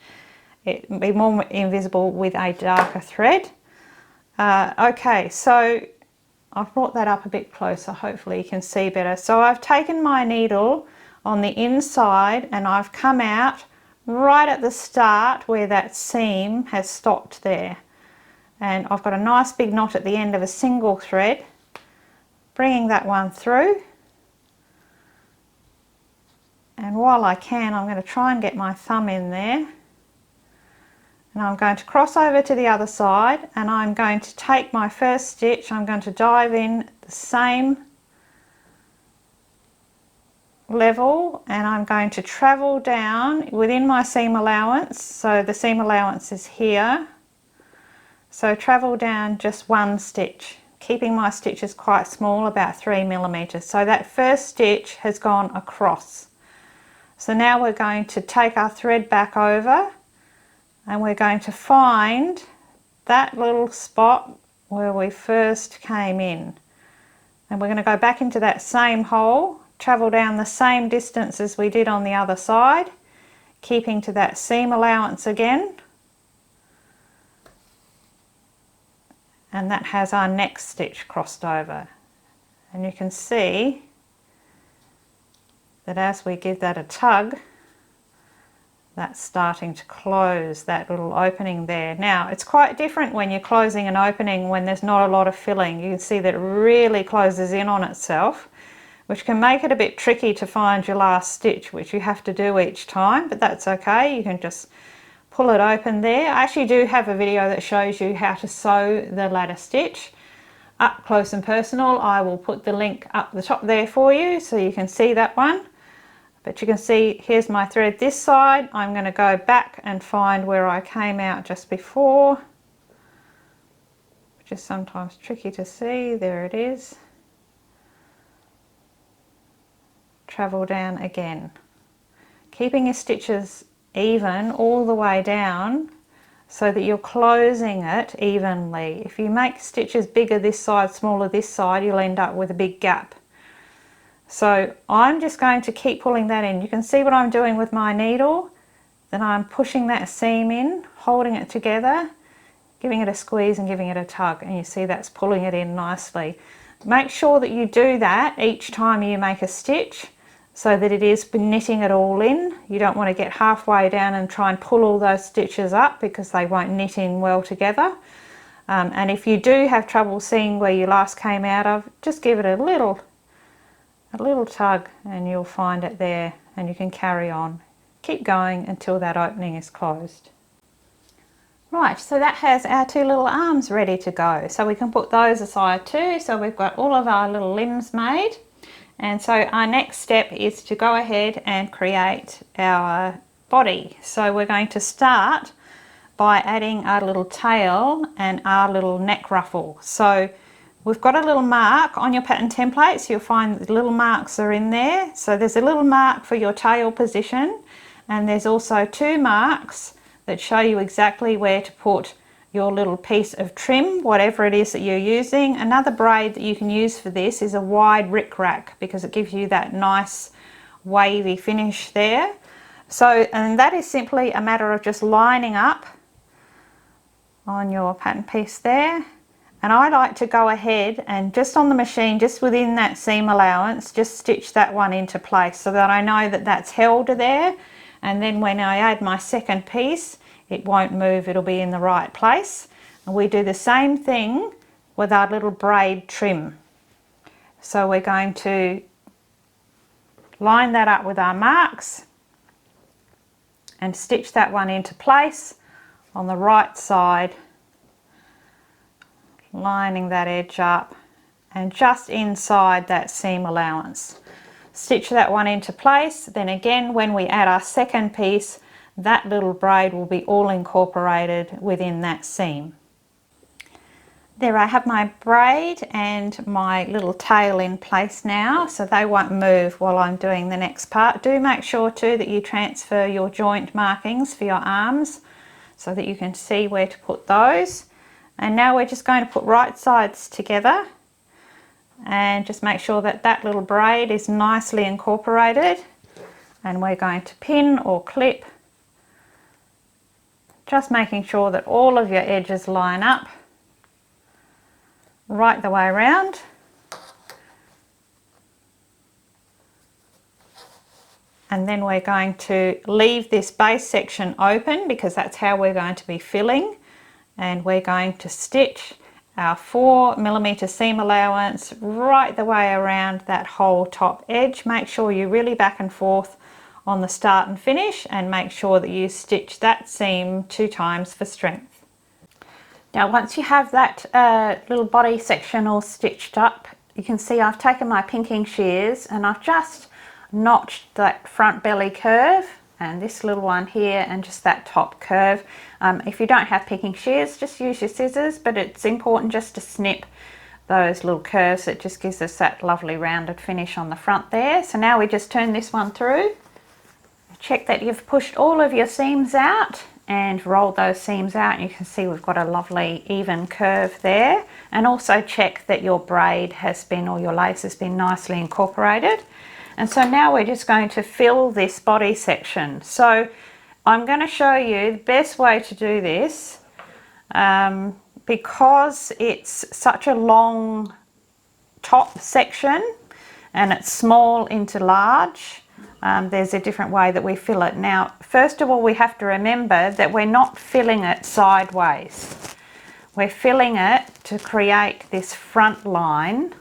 It will be more invisible with a darker thread. Okay, so I've brought that up a bit closer, hopefully you can see better. So I've taken my needle on the inside and I've come out right at the start where that seam has stopped there. And I've got a nice big knot at the end of a single thread, bringing that one through. And while I can, I'm going to try and get my thumb in there. And I'm going to cross over to the other side and I'm going to take my first stitch, I'm going to dive in the same level and I'm going to travel down within my seam allowance. So the seam allowance is here. So travel down just one stitch, keeping my stitches quite small, about 3 millimeters. So that first stitch has gone across. So now we're going to take our thread back over and we're going to find that little spot where we first came in. And we're going to go back into that same hole, travel down the same distance as we did on the other side, keeping to that seam allowance again. And that has our next stitch crossed over. And you can see that as we give that a tug, that's starting to close that little opening there. Now it's quite different when you're closing an opening when there's not a lot of filling. You can see that it really closes in on itself, which can make it a bit tricky to find your last stitch, which you have to do each time, but that's okay. You can just pull it open there. I actually do have a video that shows you how to sew the ladder stitch up close and personal. I will put the link up the top there for you so you can see that one. But you can see here's my thread this side. I'm going to go back and find where I came out just before, which is sometimes tricky to see. There it is. Travel down again, keeping your stitches even all the way down so that you're closing it evenly. If you make stitches bigger this side, smaller this side, you'll end up with a big gap. So I'm just going to keep pulling that in. You can see what I'm doing with my needle. Then I'm pushing that seam in, holding it together, giving it a squeeze and giving it a tug, and you see that's pulling it in nicely. Make sure that you do that each time you make a stitch so that it is knitting it all in. You don't want to get halfway down and try and pull all those stitches up because they won't knit in well together. And if you do have trouble seeing where you last came out of, just give it a little tug and you'll find it there, and you can carry on. Keep going until that opening is closed. Right, so that has our two little arms ready to go. So we can put those aside too. So we've got all of our little limbs made. And so our next step is to go ahead and create our body. So we're going to start by adding our little tail and our little neck ruffle. So we've got a little mark on your pattern templates. You'll find the little marks are in there. So there's a little mark for your tail position, and there's also two marks that show you exactly where to put your little piece of trim, whatever it is that you're using. Another braid that you can use for this is a wide rick-rack because it gives you that nice wavy finish there. So, and that is simply a matter of just lining up on your pattern piece there. And I like to go ahead and just on the machine, just within that seam allowance, just stitch that one into place so that I know that that's held there. And then when I add my second piece, it won't move, it'll be in the right place. And we do the same thing with our little braid trim. So we're going to line that up with our marks and stitch that one into place on the right side, lining that edge up and just inside that seam allowance. Stitch that one into place. Then again, when we add our second piece, that little braid will be all incorporated within that seam. There I have my braid and my little tail in place now, so they won't move while I'm doing the next part. Do make sure too that you transfer your joint markings for your arms so that you can see where to put those. And now we're just going to put right sides together and just make sure that that little braid is nicely incorporated, and we're going to pin or clip, just making sure that all of your edges line up right the way around. And then we're going to leave this base section open because that's how we're going to be filling, and we're going to stitch our 4mm seam allowance right the way around that whole top edge. Make sure you really back and forth on the start and finish, and make sure that you stitch that seam 2 times for strength. Now once you have that little body section all stitched up, you can see I've taken my pinking shears and I've just notched that front belly curve and this little one here and just that top curve. If you don't have pinking shears, just use your scissors, but it's important just to snip those little curves. It just gives us that lovely rounded finish on the front there. So now we just turn this one through. Check that you've pushed all of your seams out and roll those seams out, and you can see we've got a lovely even curve there. And also check that your braid has been, or your lace has been nicely incorporated. And so now we're just going to fill this body section. So I'm going to show you the best way to do this, because it's such a long top section and it's small into large. There's a different way that we fill it. Now, first of all, we have to remember that we're not filling it sideways. We're filling it to create this front line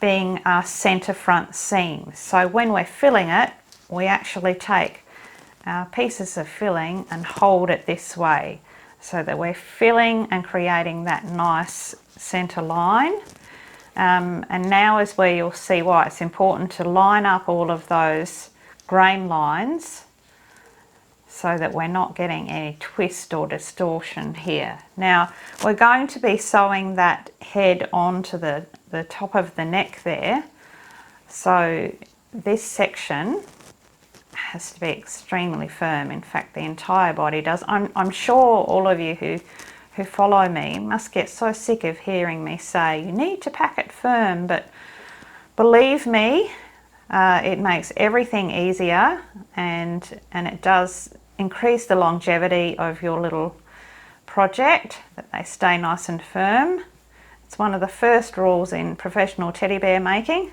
being our center front seam. So when we're filling it, we actually take our pieces of filling and hold it this way so that we're filling and creating that nice center line. And now is where you'll see why it's important to line up all of those grain lines so that we're not getting any twist or distortion here. Now we're going to be sewing that head onto the top of the neck there, so this section has to be extremely firm. In fact, the entire body does. I'm sure all of you who follow me must get so sick of hearing me say you need to pack it firm, but believe me, it makes everything easier, and it does increase the longevity of your little project, that they stay nice and firm. It's one of the first rules in professional teddy bear making.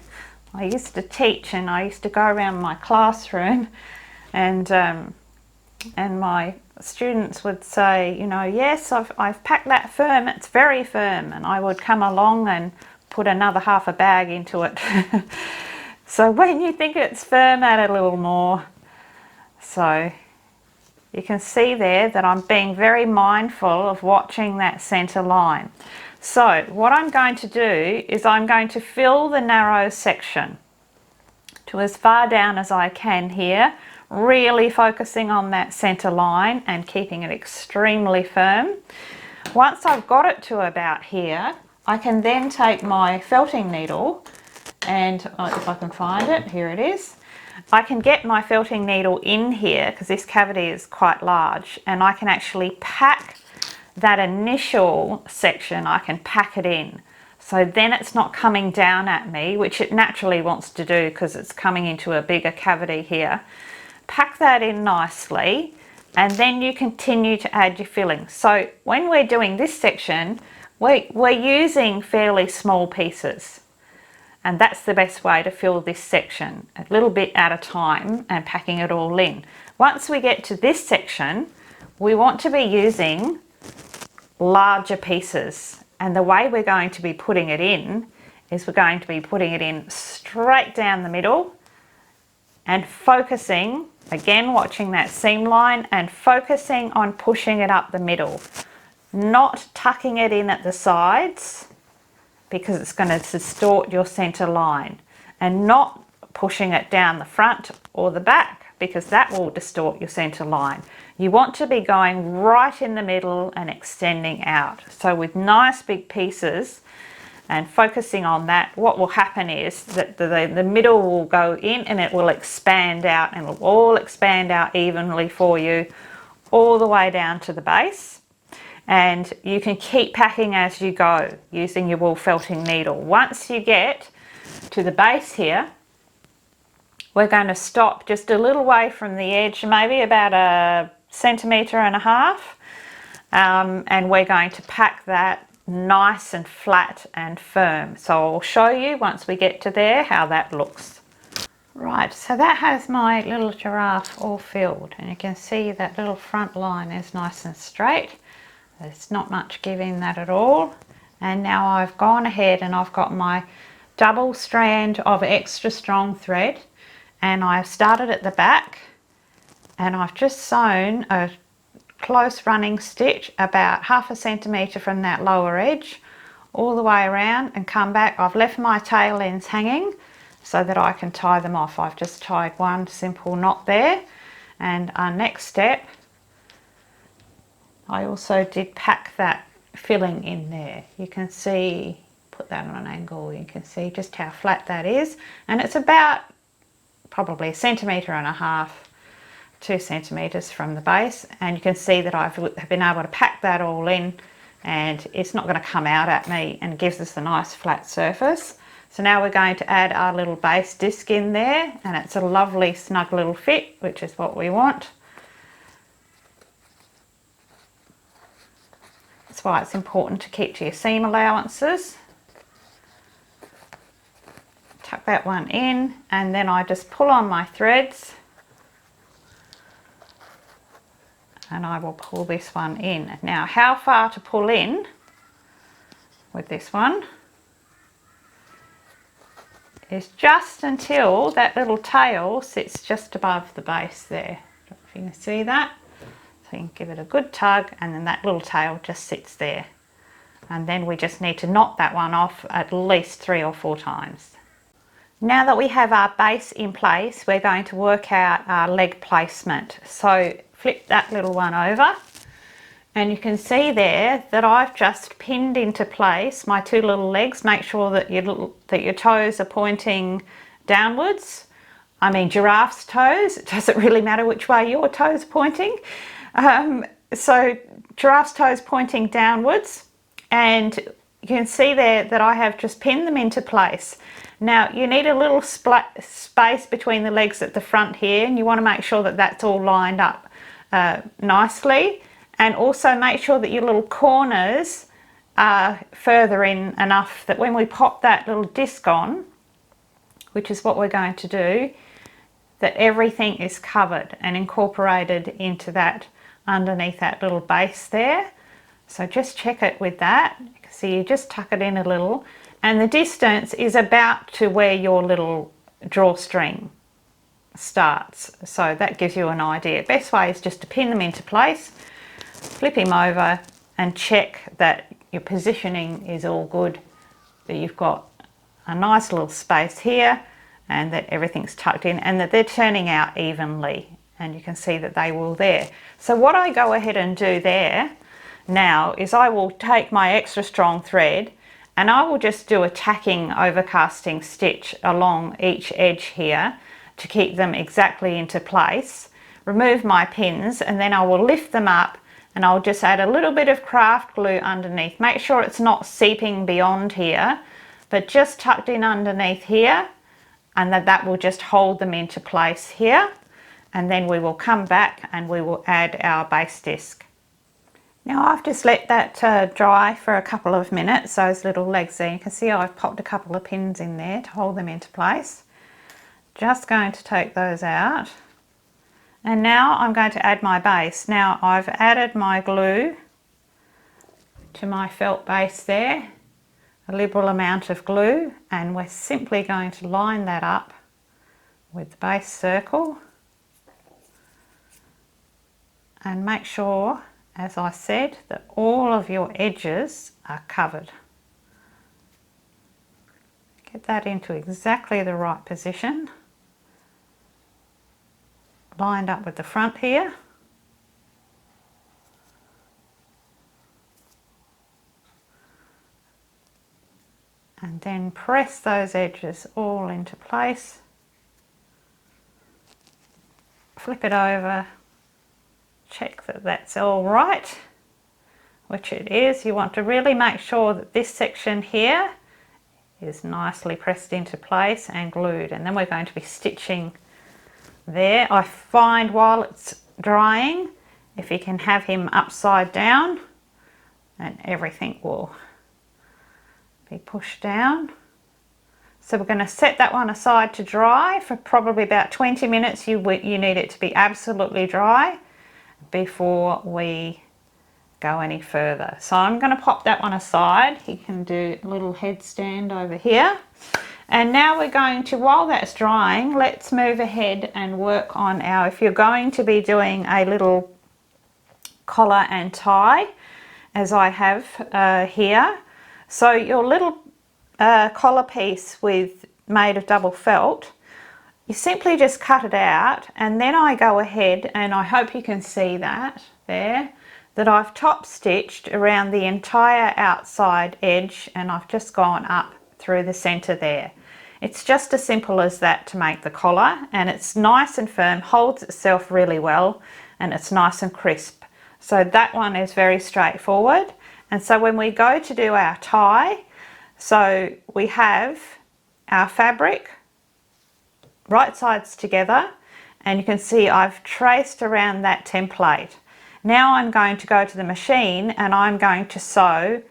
I used to teach, and I used to go around my classroom, and my students would say, you know, yes, I've packed that firm, it's very firm, and I would come along and put another half a bag into it. So when you think it's firm, add a little more. So you can see there that I'm being very mindful of watching that center line. So what I'm going to do is I'm going to fill the narrow section to as far down as I can here, really focusing on that center line and keeping it extremely firm. Once I've got it to about here, I can then take my felting needle and, if I can find it, here it is. I can get my felting needle in here because this cavity is quite large, and I can actually pack that initial section, I can pack it in. So then it's not coming down at me, which it naturally wants to do because it's coming into a bigger cavity here. Pack that in nicely, and then you continue to add your filling. So when we're doing this section, we're using fairly small pieces, and that's the best way to fill this section, a little bit at a time and packing it all in. Once we get to this section, we want to be using larger pieces, and the way we're going to be putting it in is we're going to be putting it in straight down the middle and focusing, again watching that seam line and focusing on pushing it up the middle, not tucking it in at the sides because it's going to distort your center line, and not pushing it down the front or the back because that will distort your center line. You want to be going right in the middle and extending out. So with nice big pieces and focusing on that, what will happen is that the middle will go in and it will expand out, and it will all expand out evenly for you all the way down to the base. And you can keep packing as you go using your wool felting needle. Once you get to the base here, we're going to stop just a little way from the edge, maybe about 1.5 centimetres, and we're going to pack that nice and flat and firm. So I'll show you once we get to there how that looks. Right, so that has my little giraffe all filled, and you can see that little front line is nice and straight. There's not much giving that at all. And now I've gone ahead and I've got my double strand of extra strong thread, and I've started at the back and I've just sewn a close running stitch about 0.5 centimetre from that lower edge all the way around and come back. I've left my tail ends hanging so that I can tie them off. I've just tied one simple knot there, and our next step, I also did pack that filling in there. You can see, put that on an angle, you can see just how flat that is, and it's about probably 1.5 centimetres, 2 centimetres from the base, and you can see that I've been able to pack that all in, and it's not going to come out at me, and gives us a nice flat surface. So now we're going to add our little base disc in there, and it's a lovely snug little fit, which is what we want. That's why it's important to keep to your seam allowances. Tuck that one in, and then I just pull on my threads and I will pull this one in. Now, how far to pull in with this one is just until that little tail sits just above the base there. I don't know if you can see that. So you can give it a good tug, and then that little tail just sits there. And then we just need to knot that one off at least 3 or 4 times. Now that we have our base in place, we're going to work out our leg placement. So flip that little one over, and you can see there that I've just pinned into place my 2 little legs. Make sure that your toes are pointing downwards. I mean giraffe's toes. It doesn't really matter which way your toes are pointing. So giraffe's toes pointing downwards, and you can see there that I have just pinned them into place. Now you need a little space between the legs at the front here, and you want to make sure that that's all lined up nicely, and also make sure that your little corners are further in enough that when we pop that little disc on, which is what we're going to do, that everything is covered and incorporated into that underneath that little base there. So just check it with that. You can see you just tuck it in a little, and the distance is about to where your little drawstring starts. So that gives you an idea. Best way is just to pin them into place, flip him over, and check that your positioning is all good, that you've got a nice little space here, and that everything's tucked in, and that they're turning out evenly, and you can see that they will there. So what I go ahead and do there now is I will take my extra strong thread, and I will just do a tacking overcasting stitch along each edge here to keep them exactly into place. Remove my pins, and then I will lift them up, and I'll just add a little bit of craft glue underneath. Make sure it's not seeping beyond here, but just tucked in underneath here, and that will just hold them into place here. And then we will come back and we will add our base disc. Now I've just let that dry for a couple of minutes, those little legs there. You can see I've popped a couple of pins in there to hold them into place. Just going to take those out. And now I'm going to add my base. Now I've added my glue to my felt base there, a liberal amount of glue, and we're simply going to line that up with the base circle. And make sure, as I said, that all of your edges are covered. Get that into exactly the right position. lined up with the front here. And then press those edges all into place. Flip it over, check that that's all right, which it is. You want to really make sure that this section here is nicely pressed into place and glued, and then we're going to be stitching there. I find while it's drying, if you can have him upside down, then everything will be pushed down. So we're going to set that one aside to dry for probably about 20 minutes. You need it to be absolutely dry before we go any further. So I'm going to pop that one aside. He can do a little headstand over here. And now we're going to, while that's drying, let's move ahead and work on our, if you're going to be doing a little collar and tie, as I have here. So your little collar piece made of double felt, you simply just cut it out, and then I go ahead, and I hope you can see that there, that I've top stitched around the entire outside edge, and I've just gone up through the center there. It's just as simple as that to make the collar, and it's nice and firm, holds itself really well, and it's nice and crisp. So that one is very straightforward. And so when we go to do our tie, so we have our fabric right sides together, and you can see I've traced around that template. Now I'm going to go to the machine and I'm going to sew,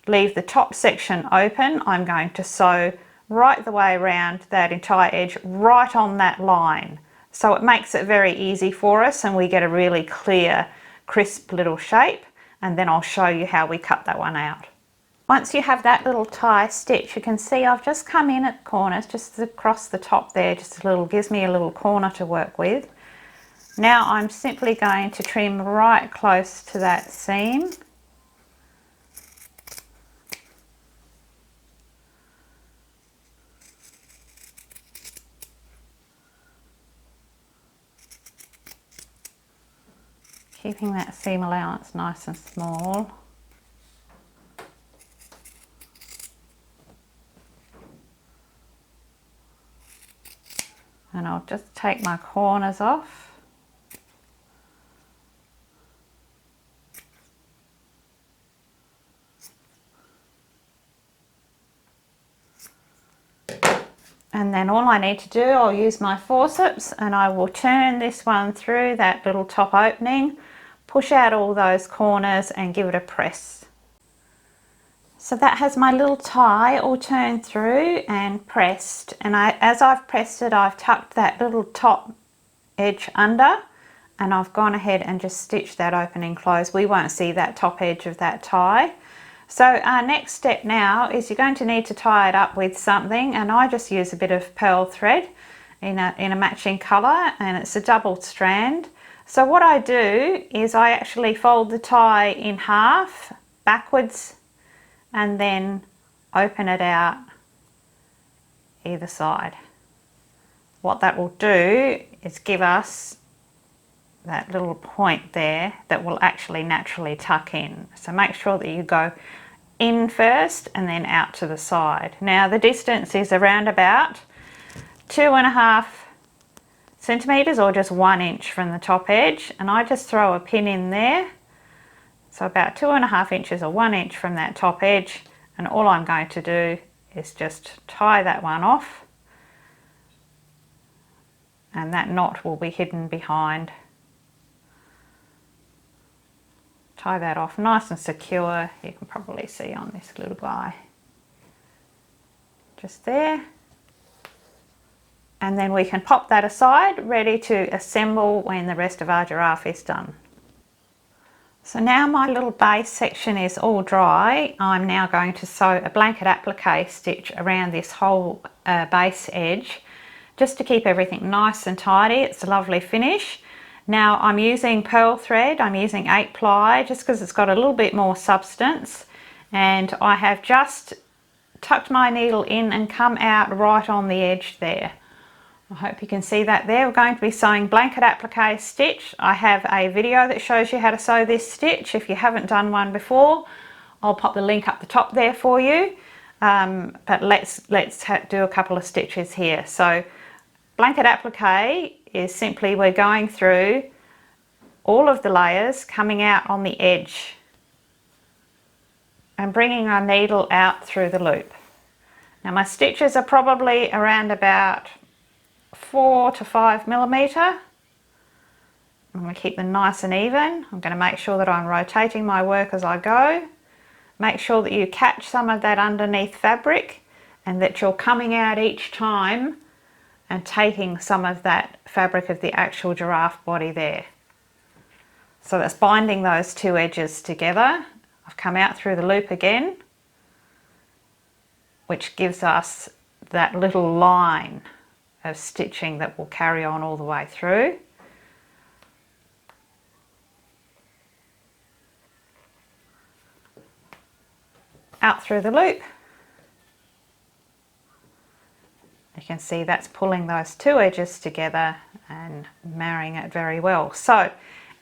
leave the top section open. I'm going to sew right the way around that entire edge, right on that line. So it makes it very easy for us, and we get a really clear, crisp little shape. And then I'll show you how we cut that one out. Once you have that little tie stitch, you can see I've just come in at the corners, just across the top there, just a little, gives me a little corner to work with. Now I'm simply going to trim right close to that seam. Keeping that seam allowance nice and small. And I'll just take my corners off. And then all I need to do, I'll use my forceps and I will turn this one through that little top opening, push out all those corners and give it a press. So that has my little tie all turned through and pressed, and as I've pressed it, I've tucked that little top edge under, and I've gone ahead and just stitched that opening closed. We won't see that top edge of that tie. So our next step now is you're going to need to tie it up with something, and I just use a bit of pearl thread in a matching colour, and it's a double strand. So what I do is I actually fold the tie in half backwards and then open it out either side. What that will do is give us that little point there that will actually naturally tuck in. So make sure that you go in first and then out to the side. Now the distance is around about 2.5 centimeters or just 1 inch from the top edge, and I just throw a pin in there. So about 2.5 inches or 1 inch from that top edge, and all I'm going to do is just tie that one off, and that knot will be hidden behind. Tie that off nice and secure. You can probably see on this little guy. Just there. And then we can pop that aside, ready to assemble when the rest of our giraffe is done. So now my little base section is all dry. I'm now going to sew a blanket applique stitch around this whole base edge, just to keep everything nice and tidy. It's a lovely finish. Now I'm using pearl thread, I'm using 8 ply just because it's got a little bit more substance, and I have just tucked my needle in and come out right on the edge there. I hope you can see that there. We're going to be sewing blanket applique stitch. I have a video that shows you how to sew this stitch. If you haven't done one before, I'll pop the link up the top there for you. But let's do a couple of stitches here. So blanket applique is simply we're going through all of the layers, coming out on the edge and bringing our needle out through the loop. Now my stitches are probably around about 4 to 5 millimeter. I'm going to keep them nice and even. I'm going to make sure that I'm rotating my work as I go. Make sure that you catch some of that underneath fabric and that you're coming out each time and taking some of that fabric of the actual giraffe body there. So that's binding those two edges together. I've come out through the loop again, which gives us that little line of stitching that will carry on all the way through. Out through the loop. You can see that's pulling those two edges together and marrying it very well. So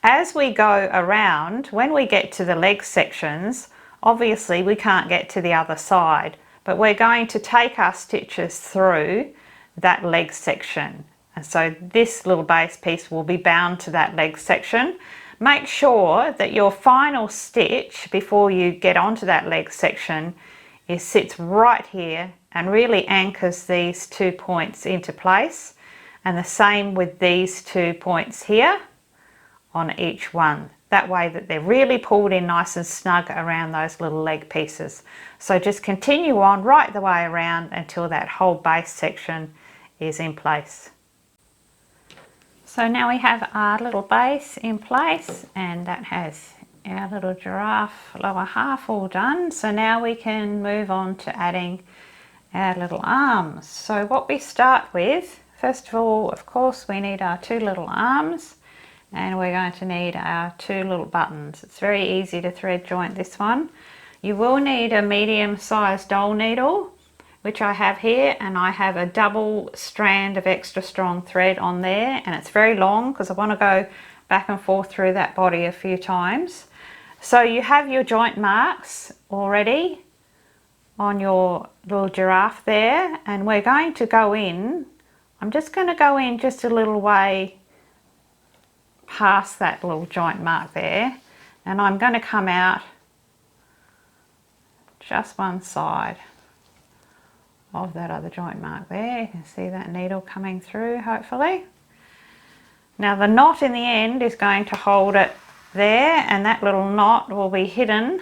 as we go around, when we get to the leg sections, obviously we can't get to the other side, but we're going to take our stitches through that leg section. And so this little base piece will be bound to that leg section. Make sure that your final stitch before you get onto that leg section sits right here and really anchors these 2 points into place, and the same with these 2 points here on each one. That way that they're really pulled in nice and snug around those little leg pieces. So just continue on right the way around until that whole base section is in place. So now we have our little base in place, and that has our little giraffe lower half all done. So now we can move on to adding our little arms. So what we start with, first of all, of course, we need our 2 little arms, and we're going to need our 2 little buttons. It's very easy to thread joint this one. You will need a medium-sized doll needle, which I have here, and I have a double strand of extra strong thread on there, and it's very long because I want to go back and forth through that body a few times. So you have your joint marks already on your little giraffe there, and we're going to go in. I'm just going to go in just a little way past that little joint mark there, and I'm going to come out just one side of that other joint mark there. You can see that needle coming through, hopefully. Now the knot in the end is going to hold it there, and that little knot will be hidden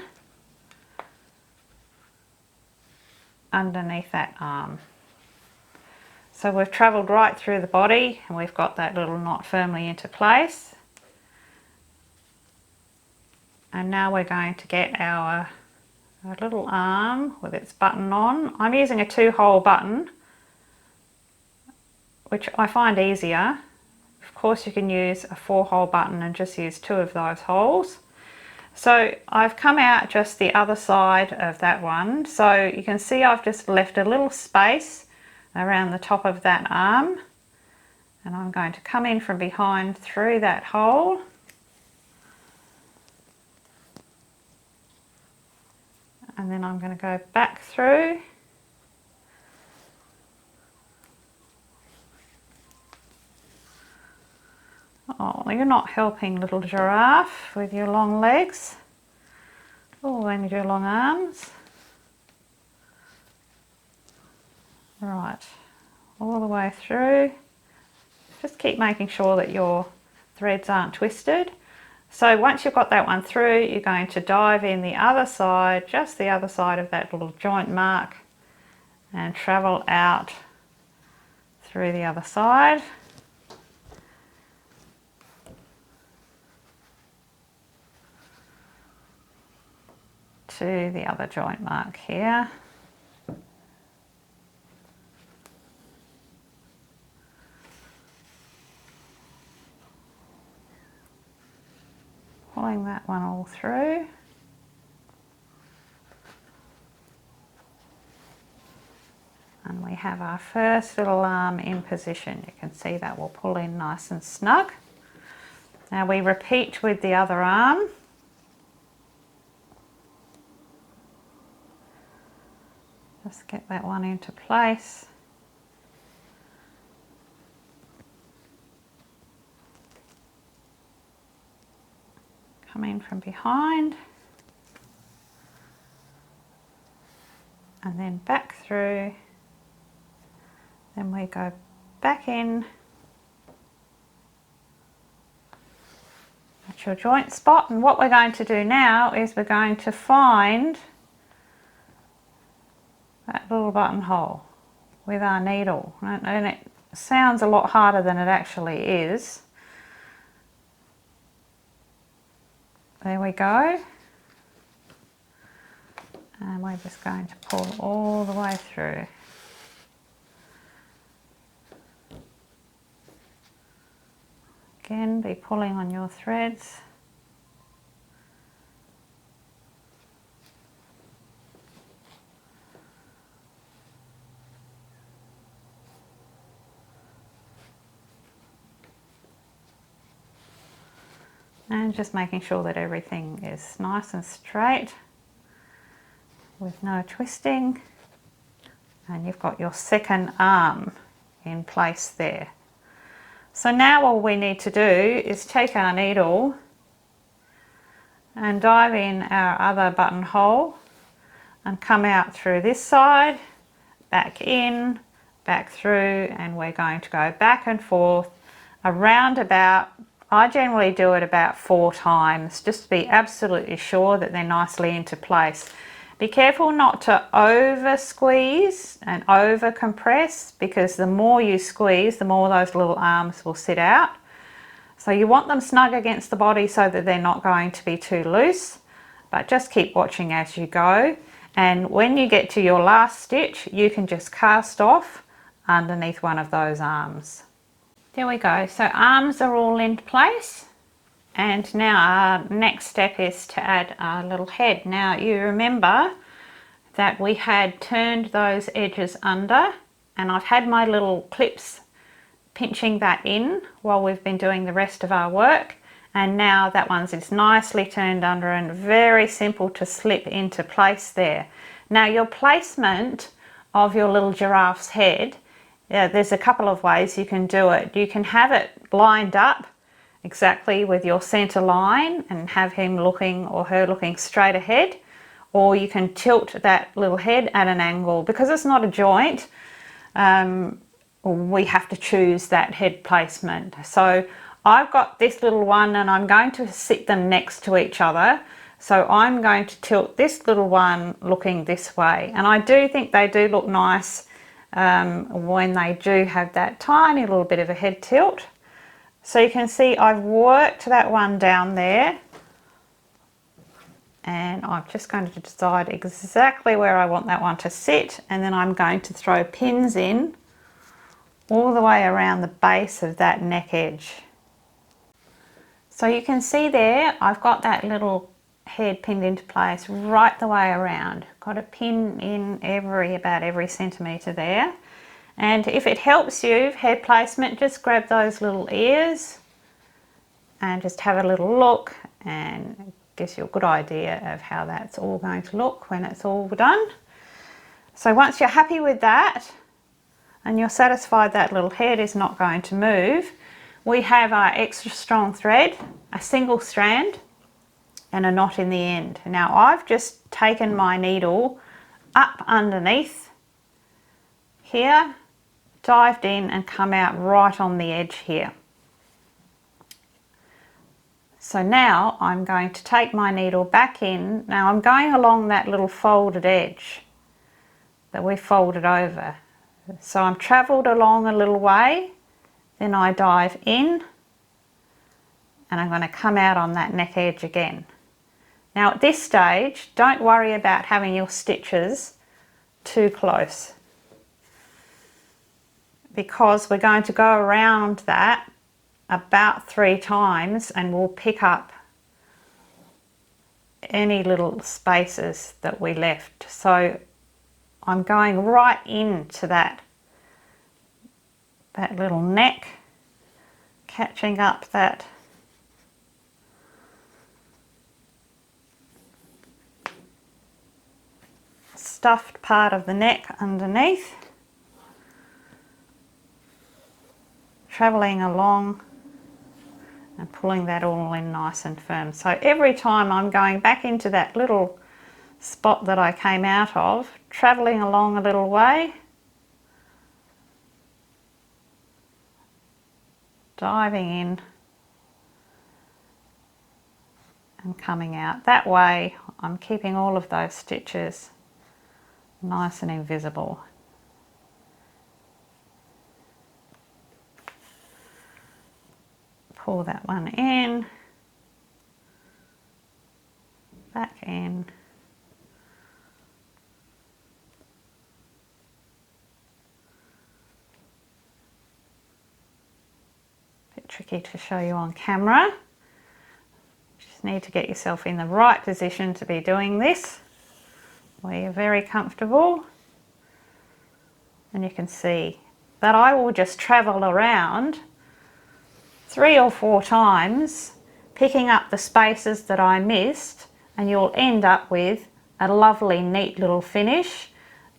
underneath that arm. So we've travelled right through the body and we've got that little knot firmly into place. And now we're going to get our little arm with its button on. I'm using a 2-hole button, which I find easier. Of course you can use a 4-hole button and just use 2 of those holes. So I've come out just the other side of that one. So you can see I've just left a little space around the top of that arm, and I'm going to come in from behind through that hole. And then I'm going to go back through. Oh, you're not helping, little giraffe, with your long legs. Oh, and your long arms. Right, all the way through. Just keep making sure that your threads aren't twisted. So once you've got that one through, you're going to dive in the other side, just the other side of that little joint mark, and travel out through the other side. To the other joint mark here. Pulling that one all through. And we have our first little arm in position. You can see that will pull in nice and snug. Now we repeat with the other arm. Just get that one into place. Come in from behind. And then back through. Then we go back in at your joint spot, and what we're going to do now is we're going to find that little buttonhole with our needle, and it sounds a lot harder than it actually is. There we go, and we're just going to pull all the way through. Again, be pulling on your threads. And just making sure that everything is nice and straight with no twisting. And you've got your second arm in place there. So now all we need to do is take our needle and dive in our other buttonhole and come out through this side, back in, back through, and we're going to go back and forth around about, I generally do it about 4 times just to be absolutely sure that they're nicely into place. Be careful not to over squeeze and over compress, because the more you squeeze, the more those little arms will sit out. So you want them snug against the body so that they're not going to be too loose, but just keep watching as you go. And when you get to your last stitch, you can just cast off underneath one of those arms. There we go, so arms are all in place. And now our next step is to add our little head. Now you remember that we had turned those edges under, and I've had my little clips pinching that in while we've been doing the rest of our work. And now that one's is nicely turned under and very simple to slip into place there. Now your placement of your little giraffe's head, there's a couple of ways you can do it. You can have it lined up exactly with your center line and have him looking or her looking straight ahead, or you can tilt that little head at an angle. Because it's not a joint, we have to choose that head placement. So I've got this little one and I'm going to sit them next to each other. So I'm going to tilt this little one looking this way, and I do think they do look nice when they do have that tiny little bit of a head tilt. So you can see I've worked that one down there, and I'm just going to decide exactly where I want that one to sit, and then I'm going to throw pins in all the way around the base of that neck edge. So you can see there I've got that little head pinned into place right the way around. Got a pin in about every centimetre there. And if it helps you, head placement, just grab those little ears and just have a little look, and it gives you a good idea of how that's all going to look when it's all done. So once you're happy with that and you're satisfied that little head is not going to move, we have our extra strong thread, a single strand and a knot in the end. Now I've just taken my needle up underneath here, dived in and come out right on the edge here. So now I'm going to take my needle back in. Now I'm going along that little folded edge that we folded over. So I'm travelled along a little way, then I dive in and I'm going to come out on that neck edge again. Now at this stage, don't worry about having your stitches too close, because we're going to go around that about 3 times and we'll pick up any little spaces that we left. So I'm going right into that little neck, catching up that stuffed part of the neck underneath, travelling along and pulling that all in nice and firm. So every time I'm going back into that little spot that I came out of, travelling along a little way, diving in and coming out. That way I'm keeping all of those stitches nice and invisible. Pull that one in, back in, bit tricky to show you on camera. Just need to get yourself in the right position to be doing this, where you're very comfortable, and you can see that I will just travel around 3 or 4 times, picking up the spaces that I missed, and you'll end up with a lovely neat little finish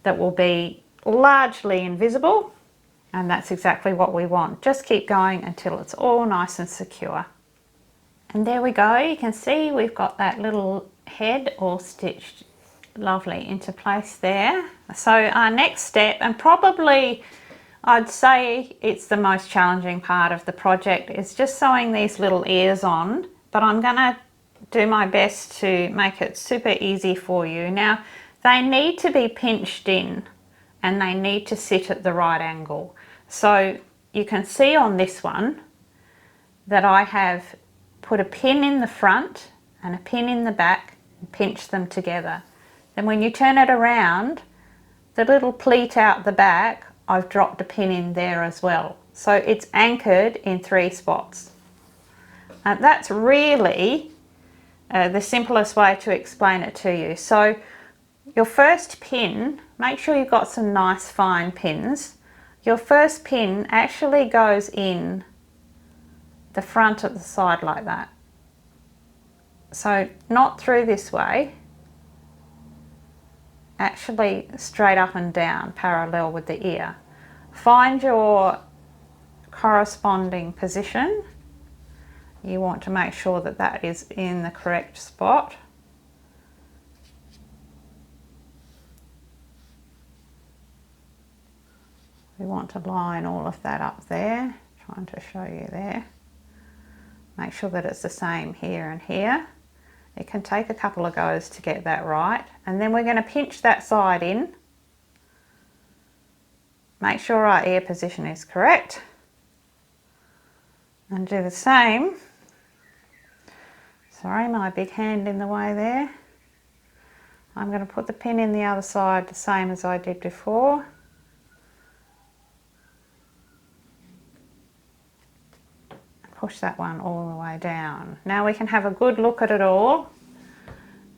that will be largely invisible, and that's exactly what we want. Just keep going until it's all nice and secure. And there we go, you can see we've got that little head all stitched lovely into place there. So our next step, and probably I'd say it's the most challenging part of the project, is just sewing these little ears on, but I'm gonna do my best to make it super easy for you. Now, they need to be pinched in and they need to sit at the right angle. So you can see on this one that I have put a pin in the front and a pin in the back and pinched them together. Then when you turn it around, the little pleat out the back, I've dropped a pin in there as well. So it's anchored in 3 spots. And that's really the simplest way to explain it to you. So your first pin, make sure you've got some nice fine pins. Your first pin actually goes in the front at the side like that. So not through this way, actually straight up and down parallel with the ear. Find your corresponding position. You want to make sure that that is in the correct spot. We want to line all of that up there, trying to show you there. Make sure that it's the same here and here. It can take a couple of goes to get that right. And then we're going to pinch that side in. Make sure our ear position is correct. And do the same. Sorry, my big hand in the way there. I'm going to put the pin in the other side the same as I did before. Push that one all the way down. Now we can have a good look at it all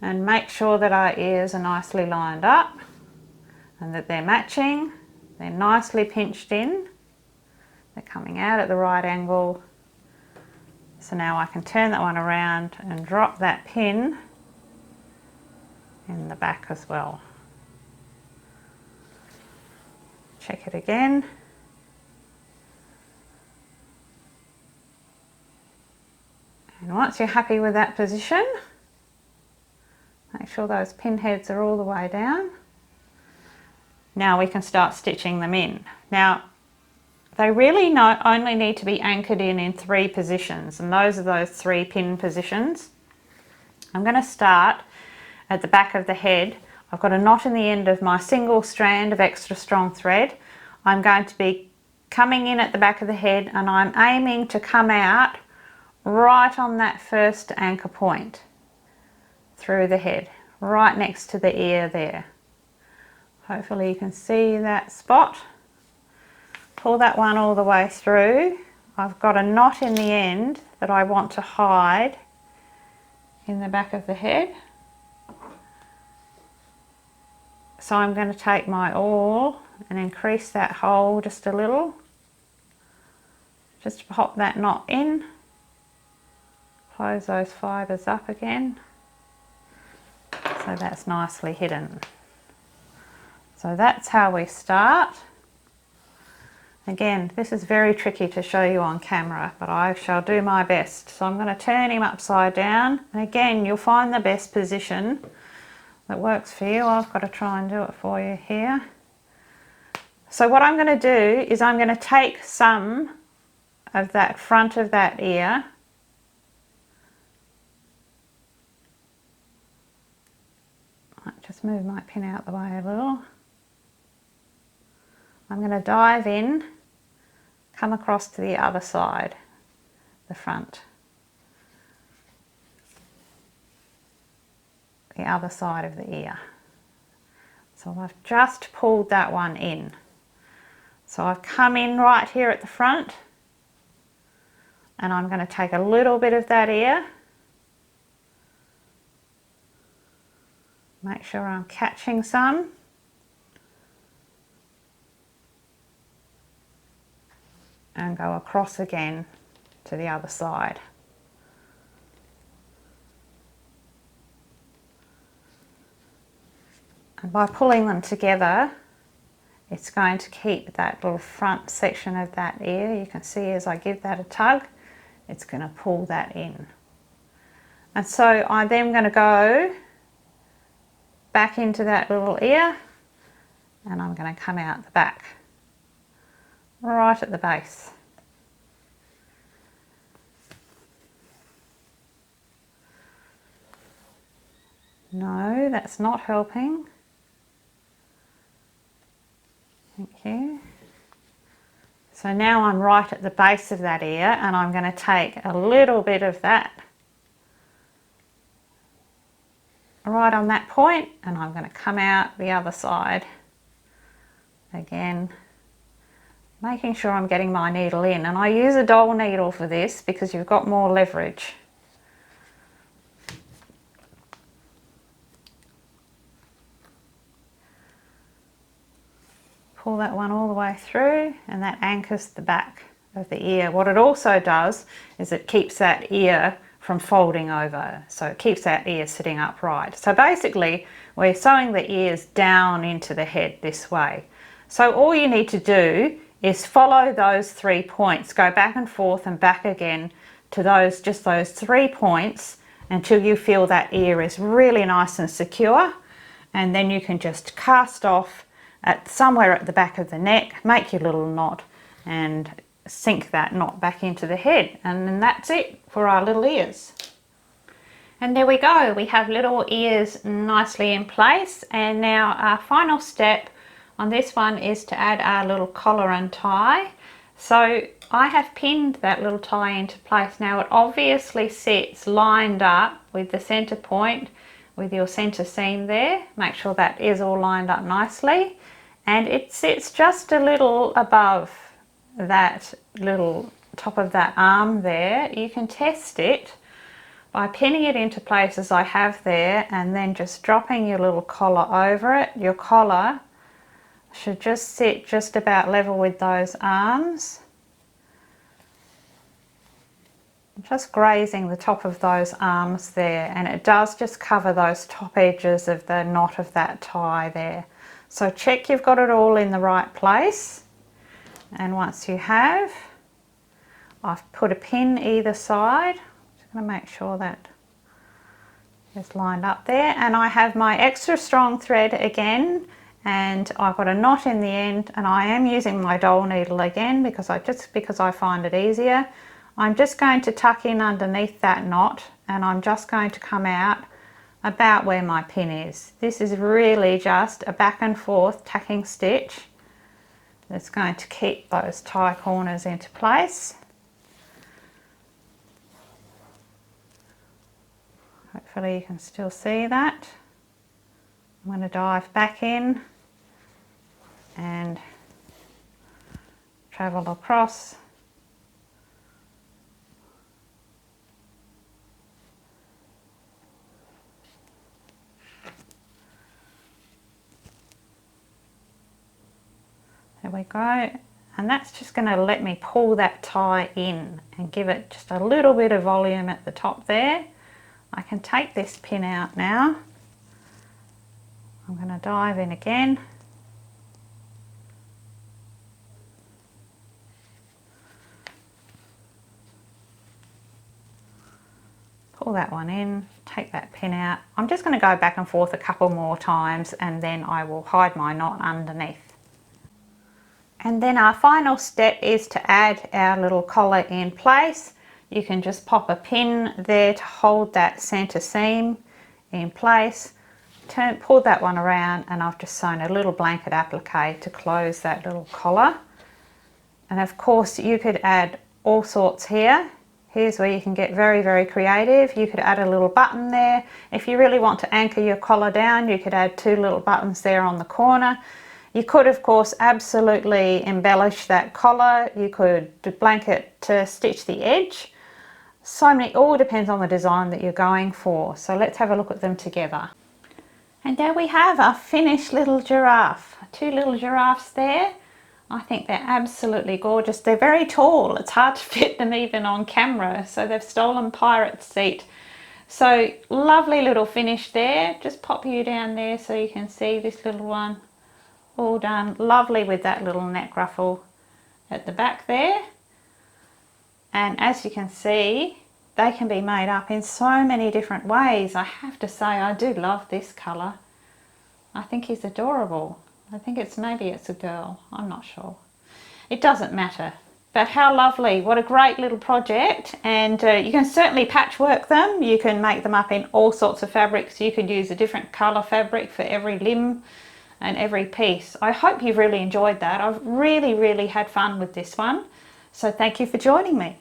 and make sure that our ears are nicely lined up and that they're matching. They're nicely pinched in. They're coming out at the right angle. So now I can turn that one around and drop that pin in the back as well. Check it again. And once you're happy with that position, make sure those pin heads are all the way down. Now we can start stitching them in. Now, they really only need to be anchored in 3 positions, and those are those 3 pin positions. I'm going to start at the back of the head. I've got a knot in the end of my single strand of extra strong thread. I'm going to be coming in at the back of the head, and I'm aiming to come out right on that first anchor point through the head, right next to the ear there. Hopefully you can see that spot. Pull that one all the way through. I've got a knot in the end that I want to hide in the back of the head. So I'm going to take my awl and increase that hole just a little. Just pop that knot in. Close those fibres up again. So that's nicely hidden. So that's how we start. Again, this is very tricky to show you on camera, but I shall do my best. So I'm going to turn him upside down. And again, you'll find the best position that works for you. I've got to try and do it for you here. So what I'm going to do is I'm going to take some of that front of that ear just move my pin out the way a little. I'm going to dive in, come across to the other side, the front, the other side of the ear. So I've just pulled that one in. So I've come in right here at the front, and I'm going to take a little bit of that ear. Make sure I'm catching some. And go across again to the other side. And by pulling them together, it's going to keep that little front section of that ear. You can see as I give that a tug, it's going to pull that in. And so I'm then going to go back into that little ear, and I'm going to come out the back, right at the base. No, that's not helping. Thank you. So now I'm right at the base of that ear, and I'm going to take a little bit of that right on that point, and I'm going to come out the other side again, making sure I'm getting my needle in. And I use a doll needle for this because you've got more leverage. Pull that one all the way through, and that anchors the back of the ear. What it also does is it keeps that ear from folding over, so it keeps that ear sitting upright. So basically we're sewing the ears down into the head this way. So all you need to do is follow those 3 points, go back and forth and back again to those, just those 3 points, until you feel that ear is really nice and secure, and then you can just cast off at somewhere at the back of the neck, make your little knot and sink that knot back into the head, and then that's it for our little ears. And there we go, we have little ears nicely in place. And now our final step on this one is to add our little collar and tie. So I have pinned that little tie into place. Now it obviously sits lined up with the center point, with your center seam there. Make sure that is all lined up nicely, and it sits just a little above that little top of that arm there. You can test it by pinning it into place as I have there, and then just dropping your little collar over it. Your collar should just sit just about level with those arms, just grazing the top of those arms there, and it does just cover those top edges of the knot of that tie there. So check you've got it all in the right place, and once you have, I've put a pin either side. Just going to make sure that it's lined up there, and I have my extra strong thread again, and I've got a knot in the end, and I am using my doll needle again because I find it easier. I'm just going to tuck in underneath that knot, and I'm just going to come out about where my pin is. This is really just a back and forth tacking stitch that's going to keep those tie corners into place. Hopefully you can still see that. I'm going to dive back in and travel across. There we go. And that's just going to let me pull that tie in and give it just a little bit of volume at the top there. I can take this pin out now. I'm going to dive in again. Pull that one in, take that pin out. I'm just going to go back and forth a couple more times and then I will hide my knot underneath. And then our final step is to add our little collar in place. You can just pop a pin there to hold that center seam in place. Pull that one around, and I've just sewn a little blanket applique to close that little collar. And of course you could add all sorts here. Here's where you can get very, very creative. You could add a little button there. If you really want to anchor your collar down, you could add 2 little buttons there on the corner. You could, of course, absolutely embellish that collar. You could blanket to stitch the edge. So many, all depends on the design that you're going for. So let's have a look at them together. And there we have our finished little giraffe. 2 little giraffes there. I think they're absolutely gorgeous. They're very tall. It's hard to fit them even on camera. So they've stolen Pirate's seat. So lovely little finish there. Just pop you down there so you can see this little one. All done. Lovely with that little neck ruffle at the back there. And as you can see, they can be made up in so many different ways. I have to say, I do love this colour. I think he's adorable. I think maybe it's a girl. I'm not sure. It doesn't matter. But how lovely. What a great little project. And you can certainly patchwork them. You can make them up in all sorts of fabrics. You could use a different colour fabric for every limb and every piece. I hope you've really enjoyed that. I've really had fun with this one. So thank you for joining me.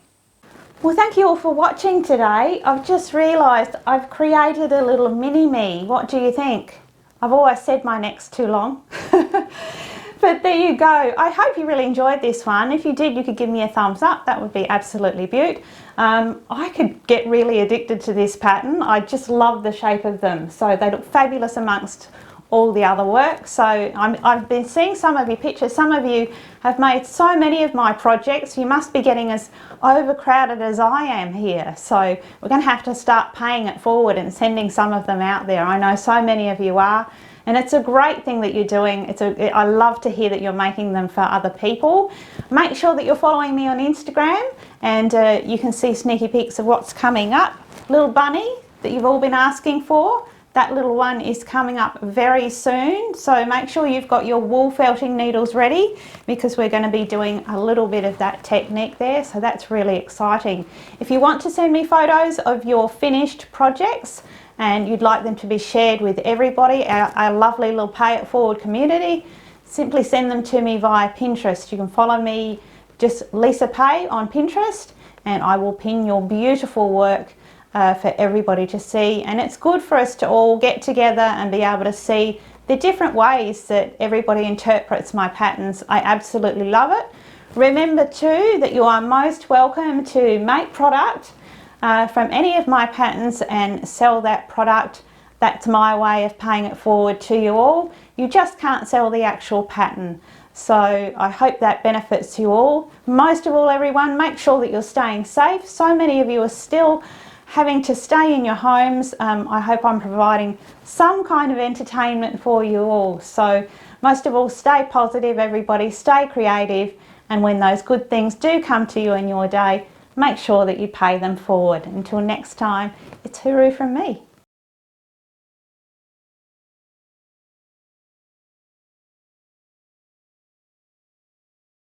Well, thank you all for watching today. I've just realised I've created a little mini-me. What do you think? I've always said my neck's too long. But there you go. I hope you really enjoyed this one. If you did, you could give me a thumbs up. That would be absolutely beaut. I could get really addicted to this pattern. I just love the shape of them. So they look fabulous amongst all the other work. So I've been seeing some of your pictures. Some of you have made so many of my projects. You must be getting as overcrowded as I am here. So we're going to have to start paying it forward and sending some of them out there. I know so many of you are. And it's a great thing that you're doing. I love to hear that you're making them for other people. Make sure that you're following me on Instagram, and you can see sneaky peeks of what's coming up. Little bunny that you've all been asking for. That little one is coming up very soon, so make sure you've got your wool felting needles ready, because we're going to be doing a little bit of that technique there, so that's really exciting. If you want to send me photos of your finished projects and you'd like them to be shared with everybody, our lovely little Pay It Forward community, simply send them to me via Pinterest. You can follow me, just Lisa Pay on Pinterest, and I will pin your beautiful work for everybody to see. And it's good for us to all get together and be able to see the different ways that everybody interprets my patterns. I absolutely love it. Remember too that you are most welcome to make product from any of my patterns and sell that product. That's my way of paying it forward to you all. You just can't sell the actual pattern. So I hope that benefits you all. Most of all, everyone, make sure that you're staying safe. So many of you are still having to stay in your homes. I hope I'm providing some kind of entertainment for you all. So most of all, stay positive, everybody, stay creative, and when those good things do come to you in your day, make sure that you pay them forward. Until next time, it's hooroo from me.